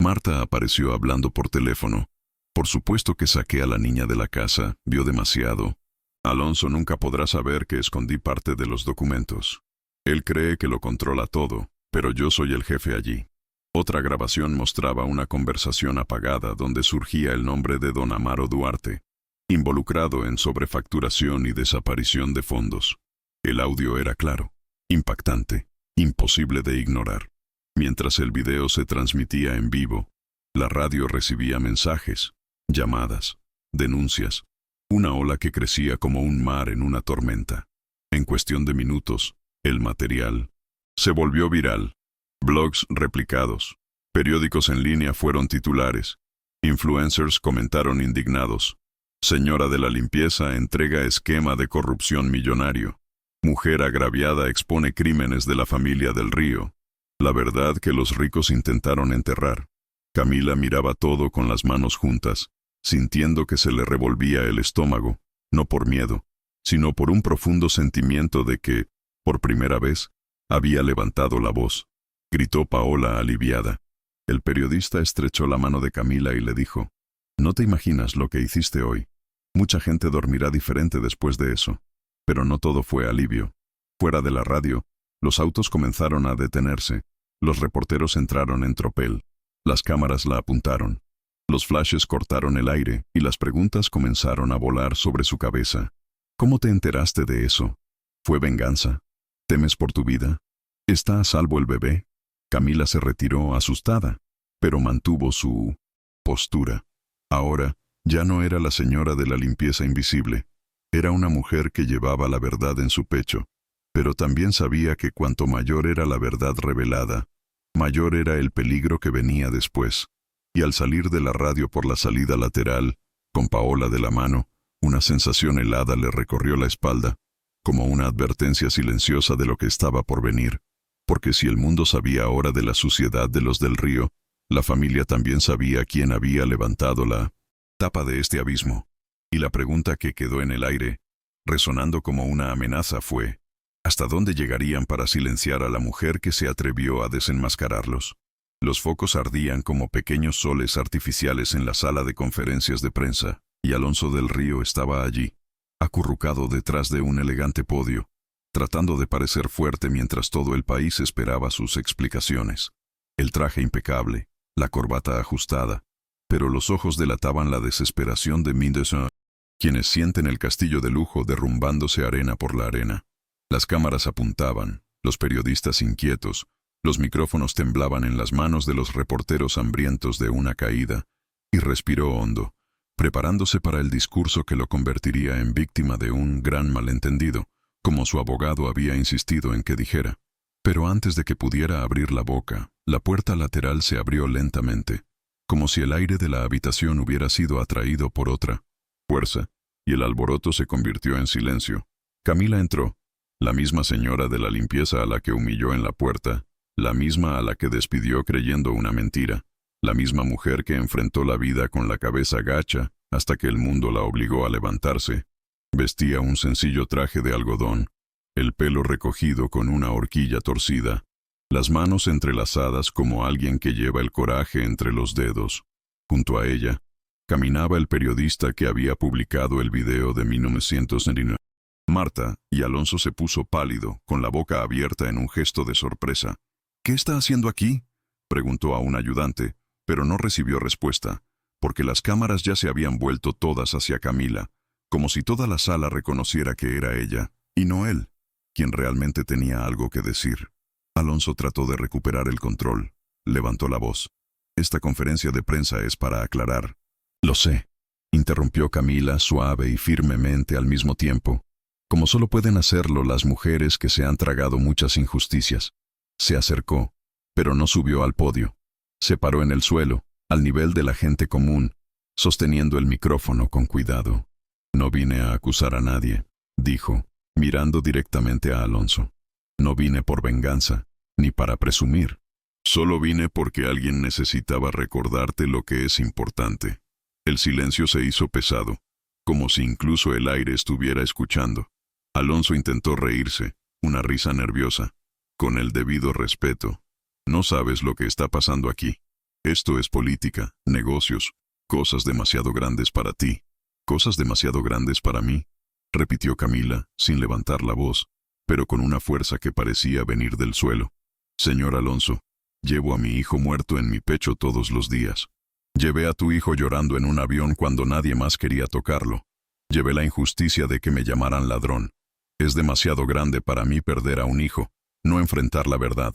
Marta apareció hablando por teléfono. Por supuesto que saqué a la niña de la casa, vio demasiado. Alonso nunca podrá saber que escondí parte de los documentos. Él cree que lo controla todo, pero yo soy el jefe allí. Otra grabación mostraba una conversación apagada donde surgía el nombre de don Amaro Duarte, involucrado en sobrefacturación y desaparición de fondos. El audio era claro, impactante, imposible de ignorar. Mientras el video se transmitía en vivo, la radio recibía mensajes, llamadas, denuncias, una ola que crecía como un mar en una tormenta. En cuestión de minutos, el material se volvió viral. Blogs replicados, periódicos en línea fueron titulares, influencers comentaron indignados. Señora de la limpieza entrega esquema de corrupción millonario. Mujer agraviada expone crímenes de la familia del Río. La verdad que los ricos intentaron enterrar. Camila miraba todo con las manos juntas, sintiendo que se le revolvía el estómago, no por miedo, sino por un profundo sentimiento de que, por primera vez, había levantado la voz. Gritó Paola aliviada. El periodista estrechó la mano de Camila y le dijo, «No te imaginas lo que hiciste hoy. Mucha gente dormirá diferente después de eso». Pero no todo fue alivio. Fuera de la radio, los autos comenzaron a detenerse. Los reporteros entraron en tropel. Las cámaras la apuntaron. Los flashes cortaron el aire y las preguntas comenzaron a volar sobre su cabeza. ¿Cómo te enteraste de eso? ¿Fue venganza? ¿Temes por tu vida? ¿Está a salvo el bebé? Camila se retiró asustada, pero mantuvo su postura. Ahora, ya no era la señora de la limpieza invisible. Era una mujer que llevaba la verdad en su pecho, pero también sabía que cuanto mayor era la verdad revelada, mayor era el peligro que venía después. Y al salir de la radio por la salida lateral, con Paola de la mano, una sensación helada le recorrió la espalda, como una advertencia silenciosa de lo que estaba por venir. Porque si el mundo sabía ahora de la suciedad de los del Río, la familia también sabía quién había levantado la tapa de este abismo. Y la pregunta que quedó en el aire, resonando como una amenaza, fue, ¿hasta dónde llegarían para silenciar a la mujer que se atrevió a desenmascararlos? Los focos ardían como pequeños soles artificiales en la sala de conferencias de prensa. y Alonso del Río estaba allí, acurrucado detrás de un elegante podio, tratando de parecer fuerte mientras todo el país esperaba sus explicaciones. El traje impecable, la corbata ajustada, pero los ojos delataban la desesperación de Mendoza, quienes sienten el castillo de lujo derrumbándose arena por la arena. Las cámaras apuntaban, los periodistas inquietos, los micrófonos temblaban en las manos de los reporteros hambrientos de una caída, y respiró hondo, preparándose para el discurso que lo convertiría en víctima de un gran malentendido, como su abogado había insistido en que dijera. Pero antes de que pudiera abrir la boca, la puerta lateral se abrió lentamente, como si el aire de la habitación hubiera sido atraído por otra fuerza, y el alboroto se convirtió en silencio. Camila entró, la misma señora de la limpieza a la que humilló en la puerta, la misma a la que despidió creyendo una mentira, la misma mujer que enfrentó la vida con la cabeza gacha hasta que el mundo la obligó a levantarse. Vestía un sencillo traje de algodón, el pelo recogido con una horquilla torcida, las manos entrelazadas como alguien que lleva el coraje entre los dedos. Junto a ella, caminaba el periodista que había publicado el video de 1999. Marta, y Alonso se puso pálido, con la boca abierta en un gesto de sorpresa. «¿Qué está haciendo aquí?», preguntó a un ayudante, pero no recibió respuesta, porque las cámaras ya se habían vuelto todas hacia Camila, como si toda la sala reconociera que era ella, y no él, quien realmente tenía algo que decir. Alonso trató de recuperar el control, levantó la voz. «Esta conferencia de prensa es para aclarar». «Lo sé», interrumpió Camila suave y firmemente al mismo tiempo, como solo pueden hacerlo las mujeres que se han tragado muchas injusticias. Se acercó, pero no subió al podio. Se paró en el suelo, al nivel de la gente común, sosteniendo el micrófono con cuidado. «No vine a acusar a nadie», dijo, mirando directamente a Alonso. «No vine por venganza, ni para presumir. Solo vine porque alguien necesitaba recordarte lo que es importante». El silencio se hizo pesado, como si incluso el aire estuviera escuchando. Alonso intentó reírse, una risa nerviosa. «Con el debido respeto. No sabes lo que está pasando aquí. Esto es política, negocios, cosas demasiado grandes para ti, cosas demasiado grandes para mí», repitió Camila, sin levantar la voz, pero con una fuerza que parecía venir del suelo. «Señor Alonso, llevo a mi hijo muerto en mi pecho todos los días. Llevé a tu hijo llorando en un avión cuando nadie más quería tocarlo. Llevé la injusticia de que me llamaran ladrón. Es demasiado grande para mí perder a un hijo, no enfrentar la verdad».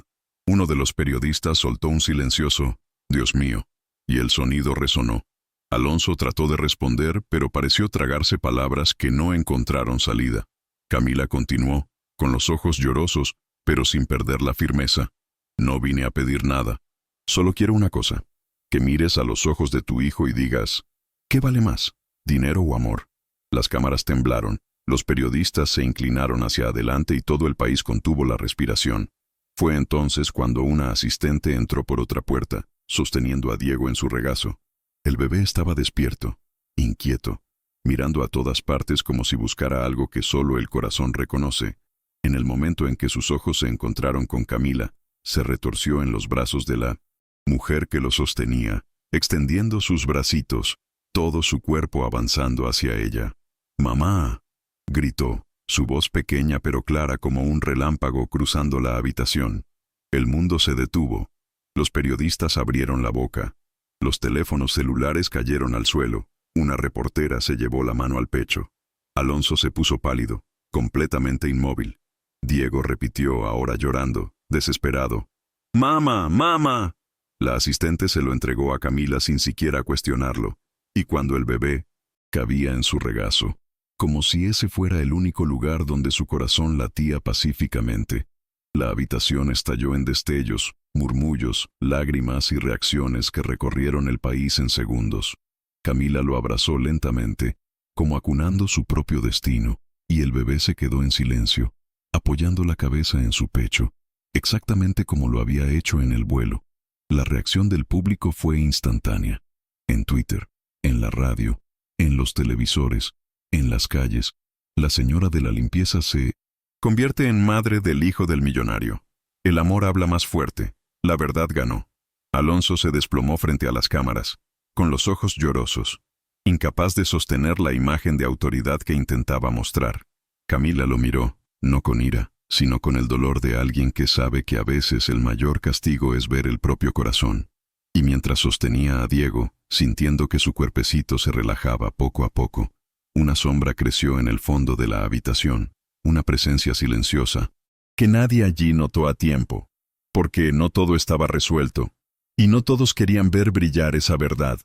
Uno de los periodistas soltó un silencioso «Dios mío», y el sonido resonó. Alonso trató de responder, pero pareció tragarse palabras que no encontraron salida. Camila continuó, con los ojos llorosos, pero sin perder la firmeza. «No vine a pedir nada. Solo quiero una cosa. Que mires a los ojos de tu hijo y digas, ¿qué vale más, dinero o amor?». Las cámaras temblaron, los periodistas se inclinaron hacia adelante y todo el país contuvo la respiración. Fue entonces cuando una asistente entró por otra puerta, sosteniendo a Diego en su regazo. El bebé estaba despierto, inquieto, mirando a todas partes como si buscara algo que solo el corazón reconoce. En el momento en que sus ojos se encontraron con Camila, se retorció en los brazos de la mujer que lo sostenía, extendiendo sus bracitos, todo su cuerpo avanzando hacia ella. «¡Mamá!», gritó, su voz pequeña pero clara como un relámpago cruzando la habitación. El mundo se detuvo. Los periodistas abrieron la boca. Los teléfonos celulares cayeron al suelo. Una reportera se llevó la mano al pecho. Alonso se puso pálido, completamente inmóvil. Diego repitió, ahora llorando, desesperado: «¡Mamá! ¡Mamá!». La asistente se lo entregó a Camila sin siquiera cuestionarlo, y cuando el bebé cabía en su regazo, como si ese fuera el único lugar donde su corazón latía pacíficamente, la habitación estalló en destellos, murmullos, lágrimas y reacciones que recorrieron el país en segundos. Camila lo abrazó lentamente, como acunando su propio destino, y el bebé se quedó en silencio, apoyando la cabeza en su pecho, exactamente como lo había hecho en el vuelo. La reacción del público fue instantánea. En Twitter, en la radio, en los televisores, en las calles, la señora de la limpieza se convierte en madre del hijo del millonario. El amor habla más fuerte. La verdad ganó. Alonso se desplomó frente a las cámaras, con los ojos llorosos. incapaz de sostener la imagen de autoridad que intentaba mostrar. Camila lo miró, no con ira, sino con el dolor de alguien que sabe que a veces el mayor castigo es ver el propio corazón. Y mientras sostenía a Diego, sintiendo que su cuerpecito se relajaba poco a poco, una sombra creció en el fondo de la habitación, una presencia silenciosa, que nadie allí notó a tiempo, porque no todo estaba resuelto, y no todos querían ver brillar esa verdad.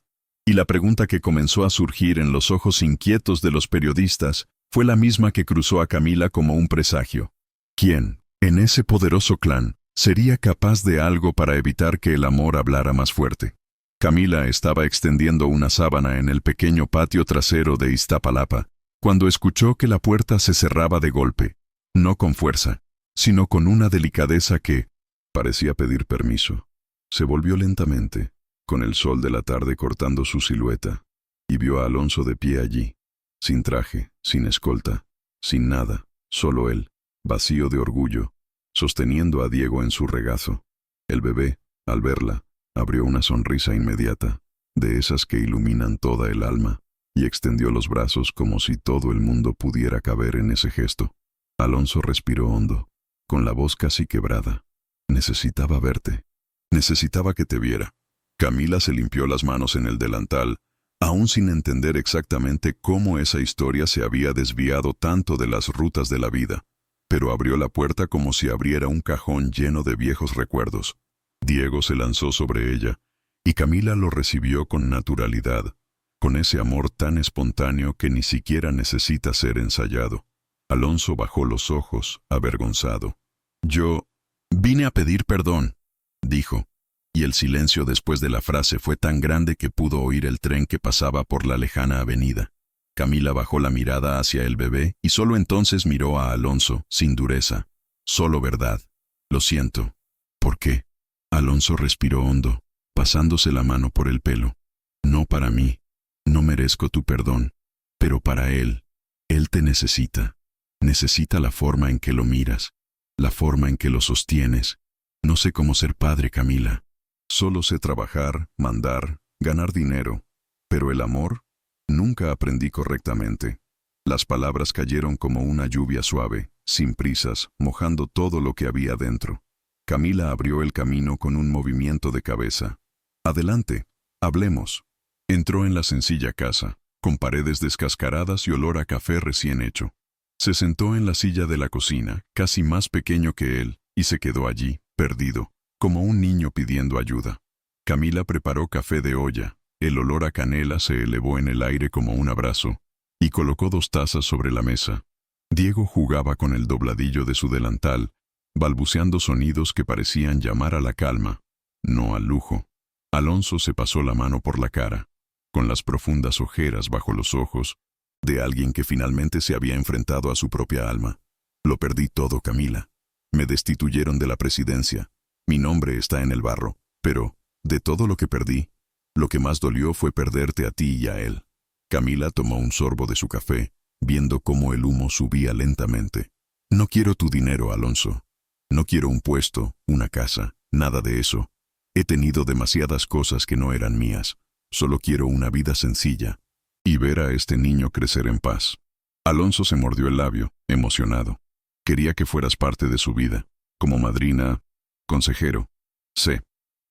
Y la pregunta que comenzó a surgir en los ojos inquietos de los periodistas fue la misma que cruzó a Camila como un presagio. ¿Quién, en ese poderoso clan, sería capaz de algo para evitar que el amor hablara más fuerte? Camila estaba extendiendo una sábana en el pequeño patio trasero de Iztapalapa, cuando escuchó que la puerta se cerraba de golpe, no con fuerza, sino con una delicadeza que parecía pedir permiso. Se volvió lentamente, con el sol de la tarde cortando su silueta, y vio a Alonso de pie allí, sin traje, sin escolta, sin nada, solo él, vacío de orgullo, sosteniendo a Diego en su regazo. El bebé, al verla, abrió una sonrisa inmediata, de esas que iluminan toda el alma, y extendió los brazos como si todo el mundo pudiera caber en ese gesto. Alonso respiró hondo, con la voz casi quebrada. Necesitaba verte. Necesitaba que te viera. Camila se limpió las manos en el delantal, aún sin entender exactamente cómo esa historia se había desviado tanto de las rutas de la vida, pero abrió la puerta como si abriera un cajón lleno de viejos recuerdos. Diego se lanzó sobre ella, y Camila lo recibió con naturalidad, con ese amor tan espontáneo que ni siquiera necesita ser ensayado. Alonso bajó los ojos, avergonzado. «Yo vine a pedir perdón», dijo, y el silencio después de la frase fue tan grande que pudo oír el tren que pasaba por la lejana avenida. Camila bajó la mirada hacia el bebé y solo entonces miró a Alonso, sin dureza. Solo verdad. «Lo siento». «¿Por qué?» Alonso respiró hondo, pasándose la mano por el pelo. «No para mí. No merezco tu perdón. Pero para él. Él te necesita. Necesita la forma en que lo miras, la forma en que lo sostienes. No sé cómo ser padre, Camila. Solo sé trabajar, mandar, ganar dinero. Pero el amor, nunca aprendí correctamente». Las palabras cayeron como una lluvia suave, sin prisas, mojando todo lo que había dentro. Camila abrió el camino con un movimiento de cabeza. «Adelante, hablemos». Entró en la sencilla casa, con paredes descascaradas y olor a café recién hecho. Se sentó en la silla de la cocina, casi más pequeño que él, y se quedó allí, perdido, como un niño pidiendo ayuda. Camila preparó café de olla, el olor a canela se elevó en el aire como un abrazo, y colocó 2 tazas sobre la mesa. Diego jugaba con el dobladillo de su delantal, balbuceando sonidos que parecían llamar a la calma, no al lujo. Alonso se pasó la mano por la cara, con las profundas ojeras bajo los ojos, de alguien que finalmente se había enfrentado a su propia alma. «Lo perdí todo, Camila. Me destituyeron de la presidencia. Mi nombre está en el barro. Pero, de todo lo que perdí, lo que más dolió fue perderte a ti y a él». Camila tomó un sorbo de su café, viendo cómo el humo subía lentamente. «No quiero tu dinero, Alonso. No quiero un puesto, una casa, nada de eso. He tenido demasiadas cosas que no eran mías. Solo quiero una vida sencilla y ver a este niño crecer en paz». Alonso se mordió el labio, emocionado. «Quería que fueras parte de su vida, como madrina, consejero. Sé,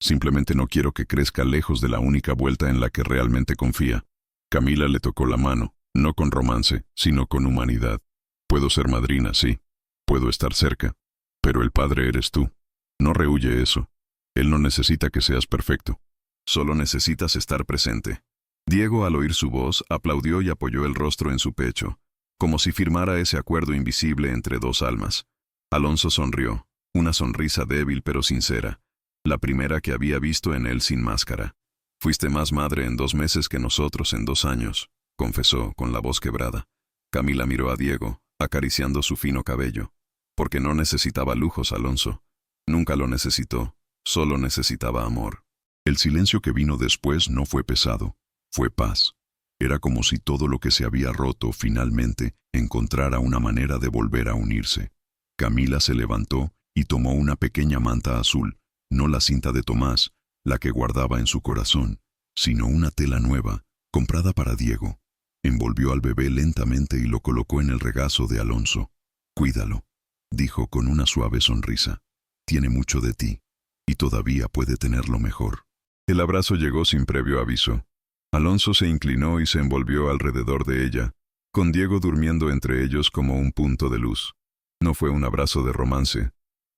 simplemente no quiero que crezca lejos de la única vuelta en la que realmente confía». Camila le tocó la mano, no con romance, sino con humanidad. «Puedo ser madrina, sí. Puedo estar cerca. Pero el padre eres tú. No rehúye eso. Él no necesita que seas perfecto. Solo necesitas estar presente». Diego, al oír su voz, aplaudió y apoyó el rostro en su pecho, como si firmara ese acuerdo invisible entre 2 almas. Alonso sonrió, una sonrisa débil pero sincera, la primera que había visto en él sin máscara. «Fuiste más madre en 2 meses que nosotros en 2 años», confesó con la voz quebrada. Camila miró a Diego, acariciando su fino cabello. «Porque no necesitaba lujos, Alonso. Nunca lo necesitó, solo necesitaba amor». El silencio que vino después no fue pesado, fue paz. Era como si todo lo que se había roto finalmente encontrara una manera de volver a unirse. Camila se levantó y tomó una pequeña manta azul, no la cinta de Tomás, la que guardaba en su corazón, sino una tela nueva, comprada para Diego. Envolvió al bebé lentamente y lo colocó en el regazo de Alonso. «Cuídalo», dijo con una suave sonrisa. «Tiene mucho de ti, y todavía puede tenerlo mejor». El abrazo llegó sin previo aviso. Alonso se inclinó y se envolvió alrededor de ella, con Diego durmiendo entre ellos como un punto de luz. No fue un abrazo de romance,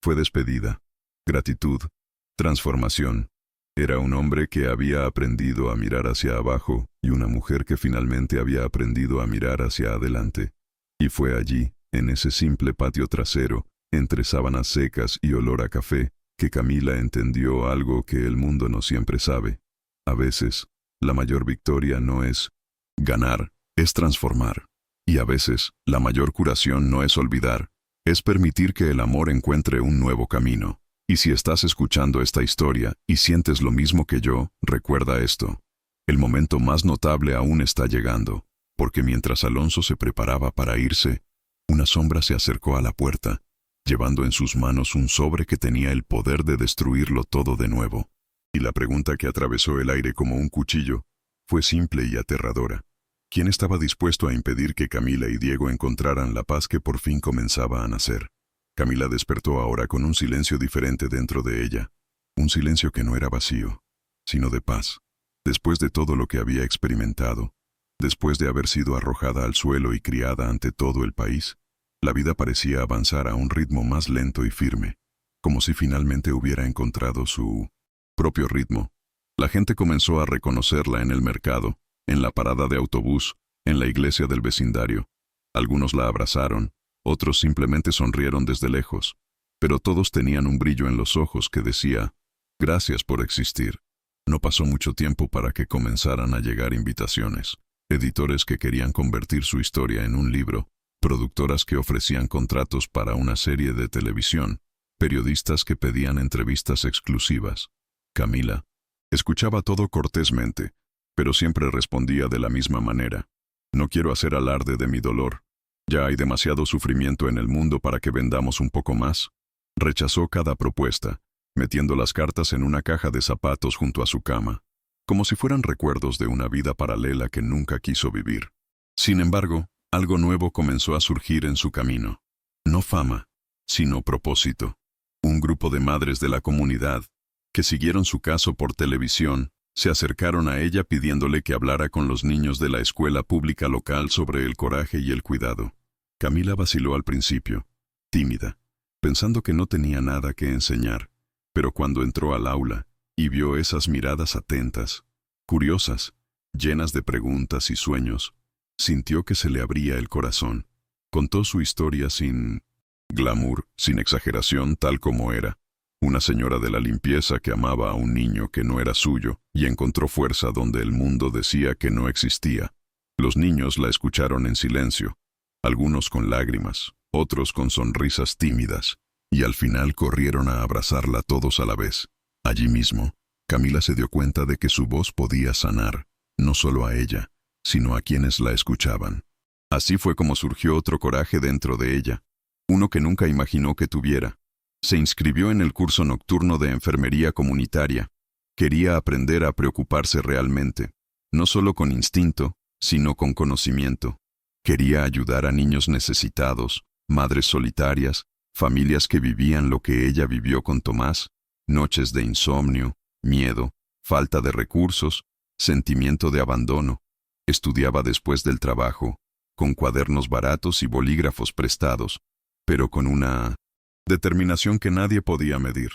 fue despedida, gratitud, transformación. Era un hombre que había aprendido a mirar hacia abajo y una mujer que finalmente había aprendido a mirar hacia adelante. Y fue allí, en ese simple patio trasero, entre sábanas secas y olor a café, que Camila entendió algo que el mundo no siempre sabe. A veces, la mayor victoria no es ganar, es transformar. Y a veces, la mayor curación no es olvidar, es permitir que el amor encuentre un nuevo camino. Y si estás escuchando esta historia y sientes lo mismo que yo, recuerda esto. El momento más notable aún está llegando, porque mientras Alonso se preparaba para irse, una sombra se acercó a la puerta, llevando en sus manos un sobre que tenía el poder de destruirlo todo de nuevo. Y la pregunta que atravesó el aire como un cuchillo fue simple y aterradora. ¿Quién estaba dispuesto a impedir que Camila y Diego encontraran la paz que por fin comenzaba a nacer? Camila despertó ahora con un silencio diferente dentro de ella, un silencio que no era vacío, sino de paz. Después de todo lo que había experimentado, después de haber sido arrojada al suelo y criada ante todo el país, la vida parecía avanzar a un ritmo más lento y firme, como si finalmente hubiera encontrado su propio ritmo. La gente comenzó a reconocerla en el mercado, en la parada de autobús, en la iglesia del vecindario. Algunos la abrazaron, otros simplemente sonrieron desde lejos, pero todos tenían un brillo en los ojos que decía, «Gracias por existir». No pasó mucho tiempo para que comenzaran a llegar invitaciones, editores que querían convertir su historia en un libro, productoras que ofrecían contratos para una serie de televisión, periodistas que pedían entrevistas exclusivas. Camila escuchaba todo cortésmente, pero siempre respondía de la misma manera. «No quiero hacer alarde de mi dolor. Ya hay demasiado sufrimiento en el mundo para que vendamos un poco más». Rechazó cada propuesta, metiendo las cartas en una caja de zapatos junto a su cama, como si fueran recuerdos de una vida paralela que nunca quiso vivir. Sin embargo, algo nuevo comenzó a surgir en su camino. No fama, sino propósito. Un grupo de madres de la comunidad, que siguieron su caso por televisión, se acercaron a ella pidiéndole que hablara con los niños de la escuela pública local sobre el coraje y el cuidado. Camila vaciló al principio, tímida, pensando que no tenía nada que enseñar, pero cuando entró al aula y vio esas miradas atentas, curiosas, llenas de preguntas y sueños, sintió que se le abría el corazón. Contó su historia sin glamour, sin exageración, tal como era. Una señora de la limpieza que amaba a un niño que no era suyo y encontró fuerza donde el mundo decía que no existía. Los niños la escucharon en silencio, algunos con lágrimas, otros con sonrisas tímidas, y al final corrieron a abrazarla todos a la vez. Allí mismo, Camila se dio cuenta de que su voz podía sanar, no solo a ella, sino a quienes la escuchaban. Así fue como surgió otro coraje dentro de ella, uno que nunca imaginó que tuviera. Se inscribió en el curso nocturno de enfermería comunitaria. Quería aprender a preocuparse realmente, no solo con instinto, sino con conocimiento. Quería ayudar a niños necesitados, madres solitarias, familias que vivían lo que ella vivió con Tomás, noches de insomnio, miedo, falta de recursos, sentimiento de abandono. Estudiaba después del trabajo, con cuadernos baratos y bolígrafos prestados, pero con una determinación que nadie podía medir.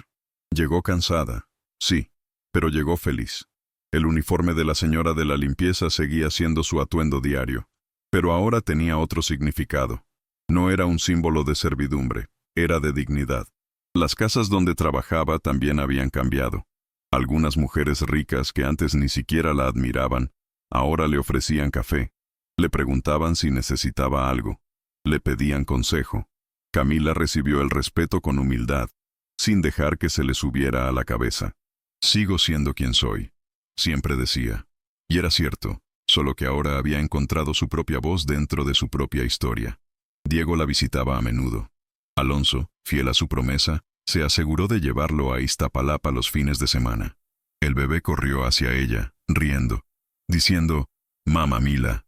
Llegó cansada, sí, pero llegó feliz. El uniforme de la señora de la limpieza seguía siendo su atuendo diario, pero ahora tenía otro significado. No era un símbolo de servidumbre, era de dignidad. Las casas donde trabajaba también habían cambiado. Algunas mujeres ricas que antes ni siquiera la admiraban, ahora le ofrecían café, le preguntaban si necesitaba algo, le pedían consejo. Camila recibió el respeto con humildad, sin dejar que se le subiera a la cabeza. «Sigo siendo quien soy», siempre decía. Y era cierto, solo que ahora había encontrado su propia voz dentro de su propia historia. Diego la visitaba a menudo. Alonso, fiel a su promesa, se aseguró de llevarlo a Iztapalapa los fines de semana. El bebé corrió hacia ella, riendo, diciendo, Mamma Mila,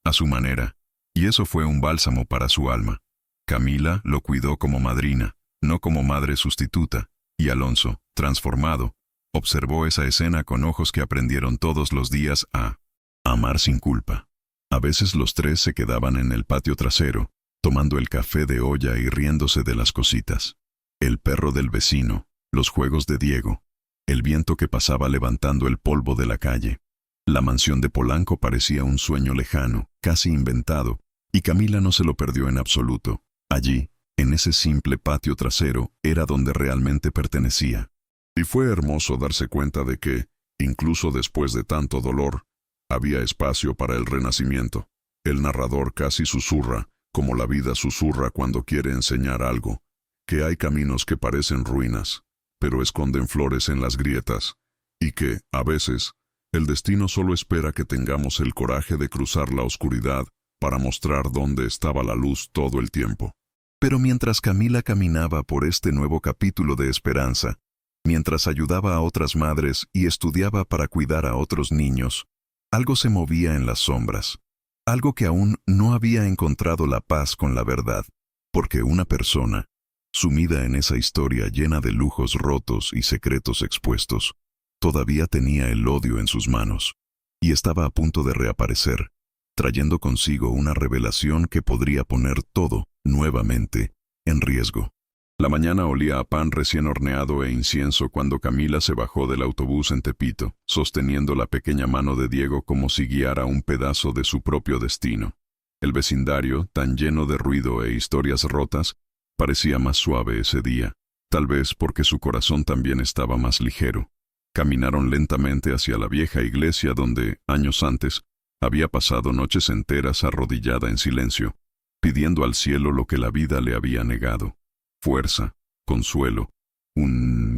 a su manera. Y eso fue un bálsamo para su alma. Camila lo cuidó como madrina, no como madre sustituta, y Alonso, transformado, observó esa escena con ojos que aprendieron todos los días a amar sin culpa. A veces los tres se quedaban en el patio trasero, tomando el café de olla y riéndose de las cositas. El perro del vecino, los juegos de Diego, el viento que pasaba levantando el polvo de la calle. La mansión de Polanco parecía un sueño lejano, casi inventado, y Camila no se lo perdió en absoluto. Allí, en ese simple patio trasero, era donde realmente pertenecía. Y fue hermoso darse cuenta de que, incluso después de tanto dolor, había espacio para el renacimiento. El narrador casi susurra, como la vida susurra cuando quiere enseñar algo, que hay caminos que parecen ruinas, pero esconden flores en las grietas, y que, a veces, el destino solo espera que tengamos el coraje de cruzar la oscuridad para mostrar dónde estaba la luz todo el tiempo. Pero mientras Camila caminaba por este nuevo capítulo de esperanza, mientras ayudaba a otras madres y estudiaba para cuidar a otros niños, algo se movía en las sombras, algo que aún no había encontrado la paz con la verdad, porque una persona, sumida en esa historia llena de lujos rotos y secretos expuestos, todavía tenía el odio en sus manos, y estaba a punto de reaparecer, trayendo consigo una revelación que podría poner todo, nuevamente, en riesgo. La mañana olía a pan recién horneado e incienso cuando Camila se bajó del autobús en Tepito, sosteniendo la pequeña mano de Diego como si guiara un pedazo de su propio destino. El vecindario, tan lleno de ruido e historias rotas, parecía más suave ese día, tal vez porque su corazón también estaba más ligero. Caminaron lentamente hacia la vieja iglesia donde, años antes, había pasado noches enteras arrodillada en silencio, pidiendo al cielo lo que la vida le había negado: fuerza, consuelo, un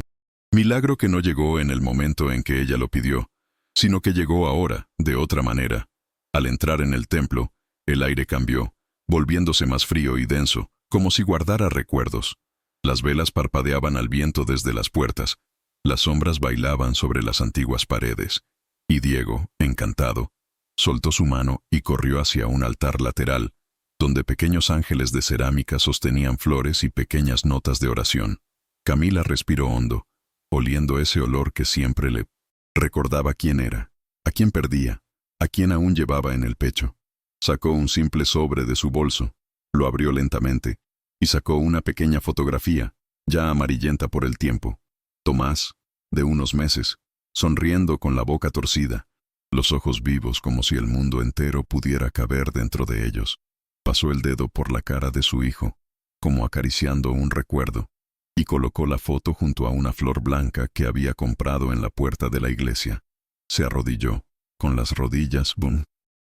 milagro que no llegó en el momento en que ella lo pidió, sino que llegó ahora, de otra manera. Al entrar en el templo, el aire cambió, volviéndose más frío y denso, como si guardara recuerdos. Las velas parpadeaban al viento desde las puertas, las sombras bailaban sobre las antiguas paredes, y Diego, encantado, soltó su mano y corrió hacia un altar lateral, donde pequeños ángeles de cerámica sostenían flores y pequeñas notas de oración. Camila respiró hondo, oliendo ese olor que siempre le recordaba quién era, a quién perdía, a quién aún llevaba en el pecho. Sacó un simple sobre de su bolso, lo abrió lentamente, y sacó una pequeña fotografía, ya amarillenta por el tiempo. Tomás, de unos meses, sonriendo con la boca torcida, los ojos vivos como si el mundo entero pudiera caber dentro de ellos. Pasó el dedo por la cara de su hijo, como acariciando un recuerdo, y colocó la foto junto a una flor blanca que había comprado en la puerta de la iglesia. Se arrodilló, con las rodillas,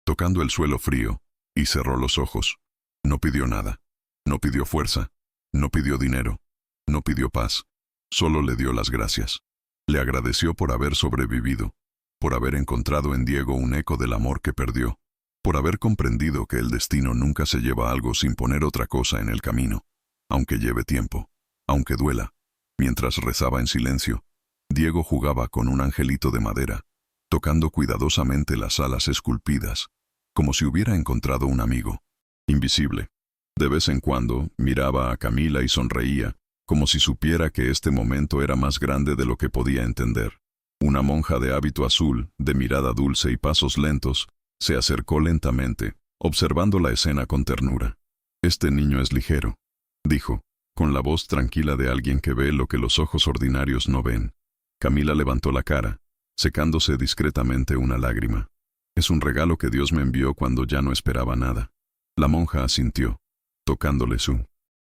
tocando el suelo frío, y cerró los ojos. No pidió nada. No pidió fuerza. No pidió dinero. No pidió paz. Solo le dio las gracias. Le agradeció por haber sobrevivido, por haber encontrado en Diego un eco del amor que perdió, por haber comprendido que el destino nunca se lleva algo sin poner otra cosa en el camino, aunque lleve tiempo, aunque duela. Mientras rezaba en silencio, Diego jugaba con un angelito de madera, tocando cuidadosamente las alas esculpidas, como si hubiera encontrado un amigo, invisible. De vez en cuando miraba a Camila y sonreía, como si supiera que este momento era más grande de lo que podía entender. Una monja de hábito azul, de mirada dulce y pasos lentos, se acercó lentamente, observando la escena con ternura. «Este niño es ligero», dijo, con la voz tranquila de alguien que ve lo que los ojos ordinarios no ven. Camila levantó la cara, secándose discretamente una lágrima. «Es un regalo que Dios me envió cuando ya no esperaba nada». La monja asintió, tocándole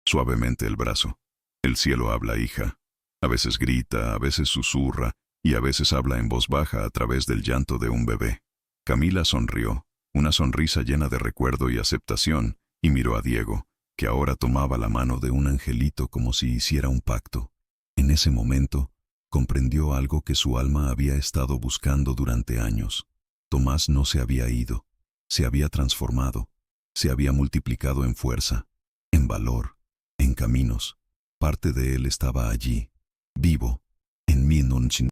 suavemente el brazo. «El cielo habla, hija. A veces grita, a veces susurra, y a veces habla en voz baja a través del llanto de un bebé». Camila sonrió, una sonrisa llena de recuerdo y aceptación, y miró a Diego, que ahora tomaba la mano de un angelito como si hiciera un pacto. En ese momento, comprendió algo que su alma había estado buscando durante años. Tomás no se había ido, se había transformado, se había multiplicado en fuerza, en valor, en caminos. Parte de él estaba allí, vivo, en Minnonchin.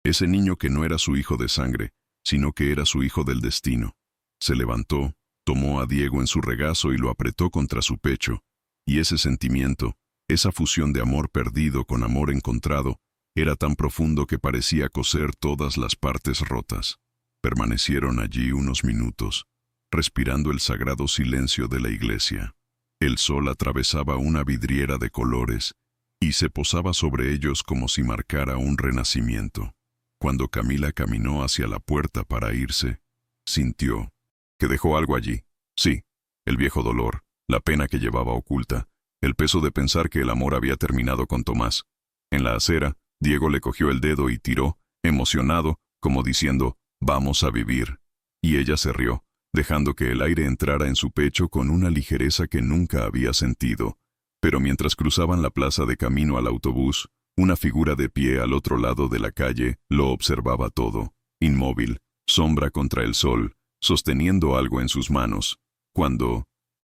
Ese niño que no era su hijo de sangre, sino que era su hijo del destino. Se levantó, tomó a Diego en su regazo y lo apretó contra su pecho, y ese sentimiento, esa fusión de amor perdido con amor encontrado, era tan profundo que parecía coser todas las partes rotas. Permanecieron allí unos minutos, respirando el sagrado silencio de la iglesia. El sol atravesaba una vidriera de colores y se posaba sobre ellos como si marcara un renacimiento. Cuando Camila caminó hacia la puerta para irse, sintió que dejó algo allí. Sí, el viejo dolor, la pena que llevaba oculta, el peso de pensar que el amor había terminado con Tomás. En la acera, Diego le cogió el dedo y tiró, emocionado, como diciendo, «Vamos a vivir». Y ella se rió, dejando que el aire entrara en su pecho con una ligereza que nunca había sentido. Pero mientras cruzaban la plaza de camino al autobús, una figura de pie al otro lado de la calle lo observaba todo, inmóvil, sombra contra el sol, sosteniendo algo en sus manos. Cuando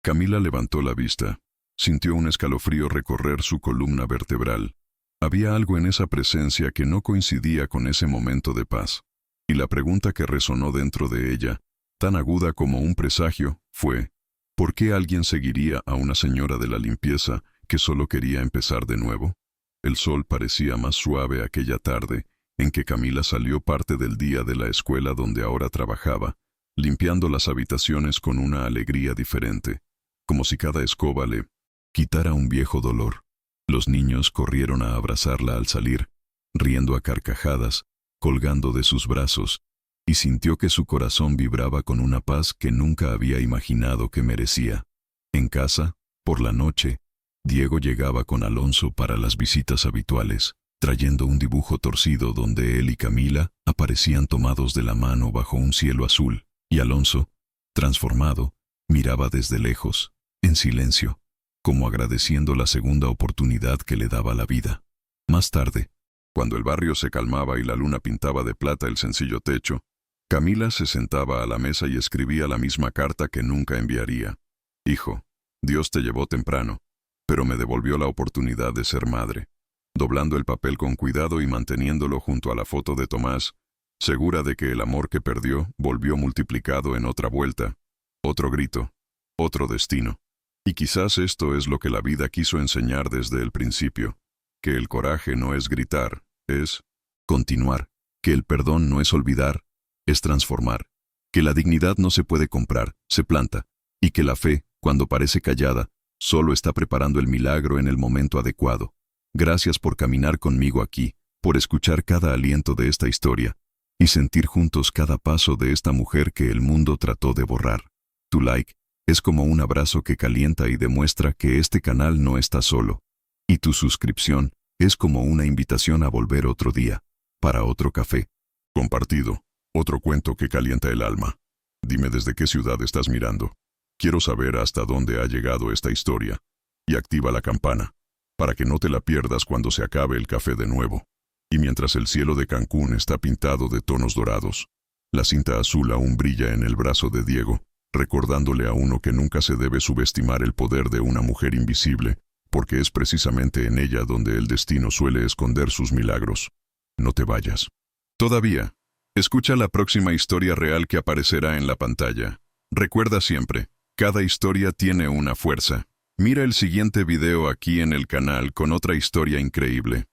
Camila levantó la vista, sintió un escalofrío recorrer su columna vertebral. Había algo en esa presencia que no coincidía con ese momento de paz. Y la pregunta que resonó dentro de ella, tan aguda como un presagio, fue, ¿por qué alguien seguiría a una señora de la limpieza que solo quería empezar de nuevo? El sol parecía más suave aquella tarde, en que Camila salió parte del día de la escuela donde ahora trabajaba, limpiando las habitaciones con una alegría diferente, como si cada escoba le quitara un viejo dolor. Los niños corrieron a abrazarla al salir, riendo a carcajadas, colgando de sus brazos, y sintió que su corazón vibraba con una paz que nunca había imaginado que merecía. En casa, por la noche, Diego llegaba con Alonso para las visitas habituales, trayendo un dibujo torcido donde él y Camila aparecían tomados de la mano bajo un cielo azul, y Alonso, transformado, miraba desde lejos, en silencio, como agradeciendo la segunda oportunidad que le daba la vida. Más tarde, cuando el barrio se calmaba y la luna pintaba de plata el sencillo techo, Camila se sentaba a la mesa y escribía la misma carta que nunca enviaría. «Hijo, Dios te llevó temprano, pero me devolvió la oportunidad de ser madre», doblando el papel con cuidado y manteniéndolo junto a la foto de Tomás, segura de que el amor que perdió volvió multiplicado en otra vuelta, otro grito, otro destino. Y quizás esto es lo que la vida quiso enseñar desde el principio, que el coraje no es gritar, es continuar, que el perdón no es olvidar, es transformar, que la dignidad no se puede comprar, se planta, y que la fe, cuando parece callada, solo está preparando el milagro en el momento adecuado. Gracias por caminar conmigo aquí, por escuchar cada aliento de esta historia, y sentir juntos cada paso de esta mujer que el mundo trató de borrar. Tu like es como un abrazo que calienta y demuestra que este canal no está solo. Y tu suscripción es como una invitación a volver otro día, para otro café compartido, otro cuento que calienta el alma. Dime desde qué ciudad estás mirando. Quiero saber hasta dónde ha llegado esta historia. Y activa la campana, para que no te la pierdas cuando se acabe el café de nuevo. Y mientras el cielo de Cancún está pintado de tonos dorados, la cinta azul aún brilla en el brazo de Diego, recordándole a uno que nunca se debe subestimar el poder de una mujer invisible, porque es precisamente en ella donde el destino suele esconder sus milagros. No te vayas. Todavía. Escucha la próxima historia real que aparecerá en la pantalla. Recuerda siempre, cada historia tiene una fuerza. Mira el siguiente video aquí en el canal con otra historia increíble.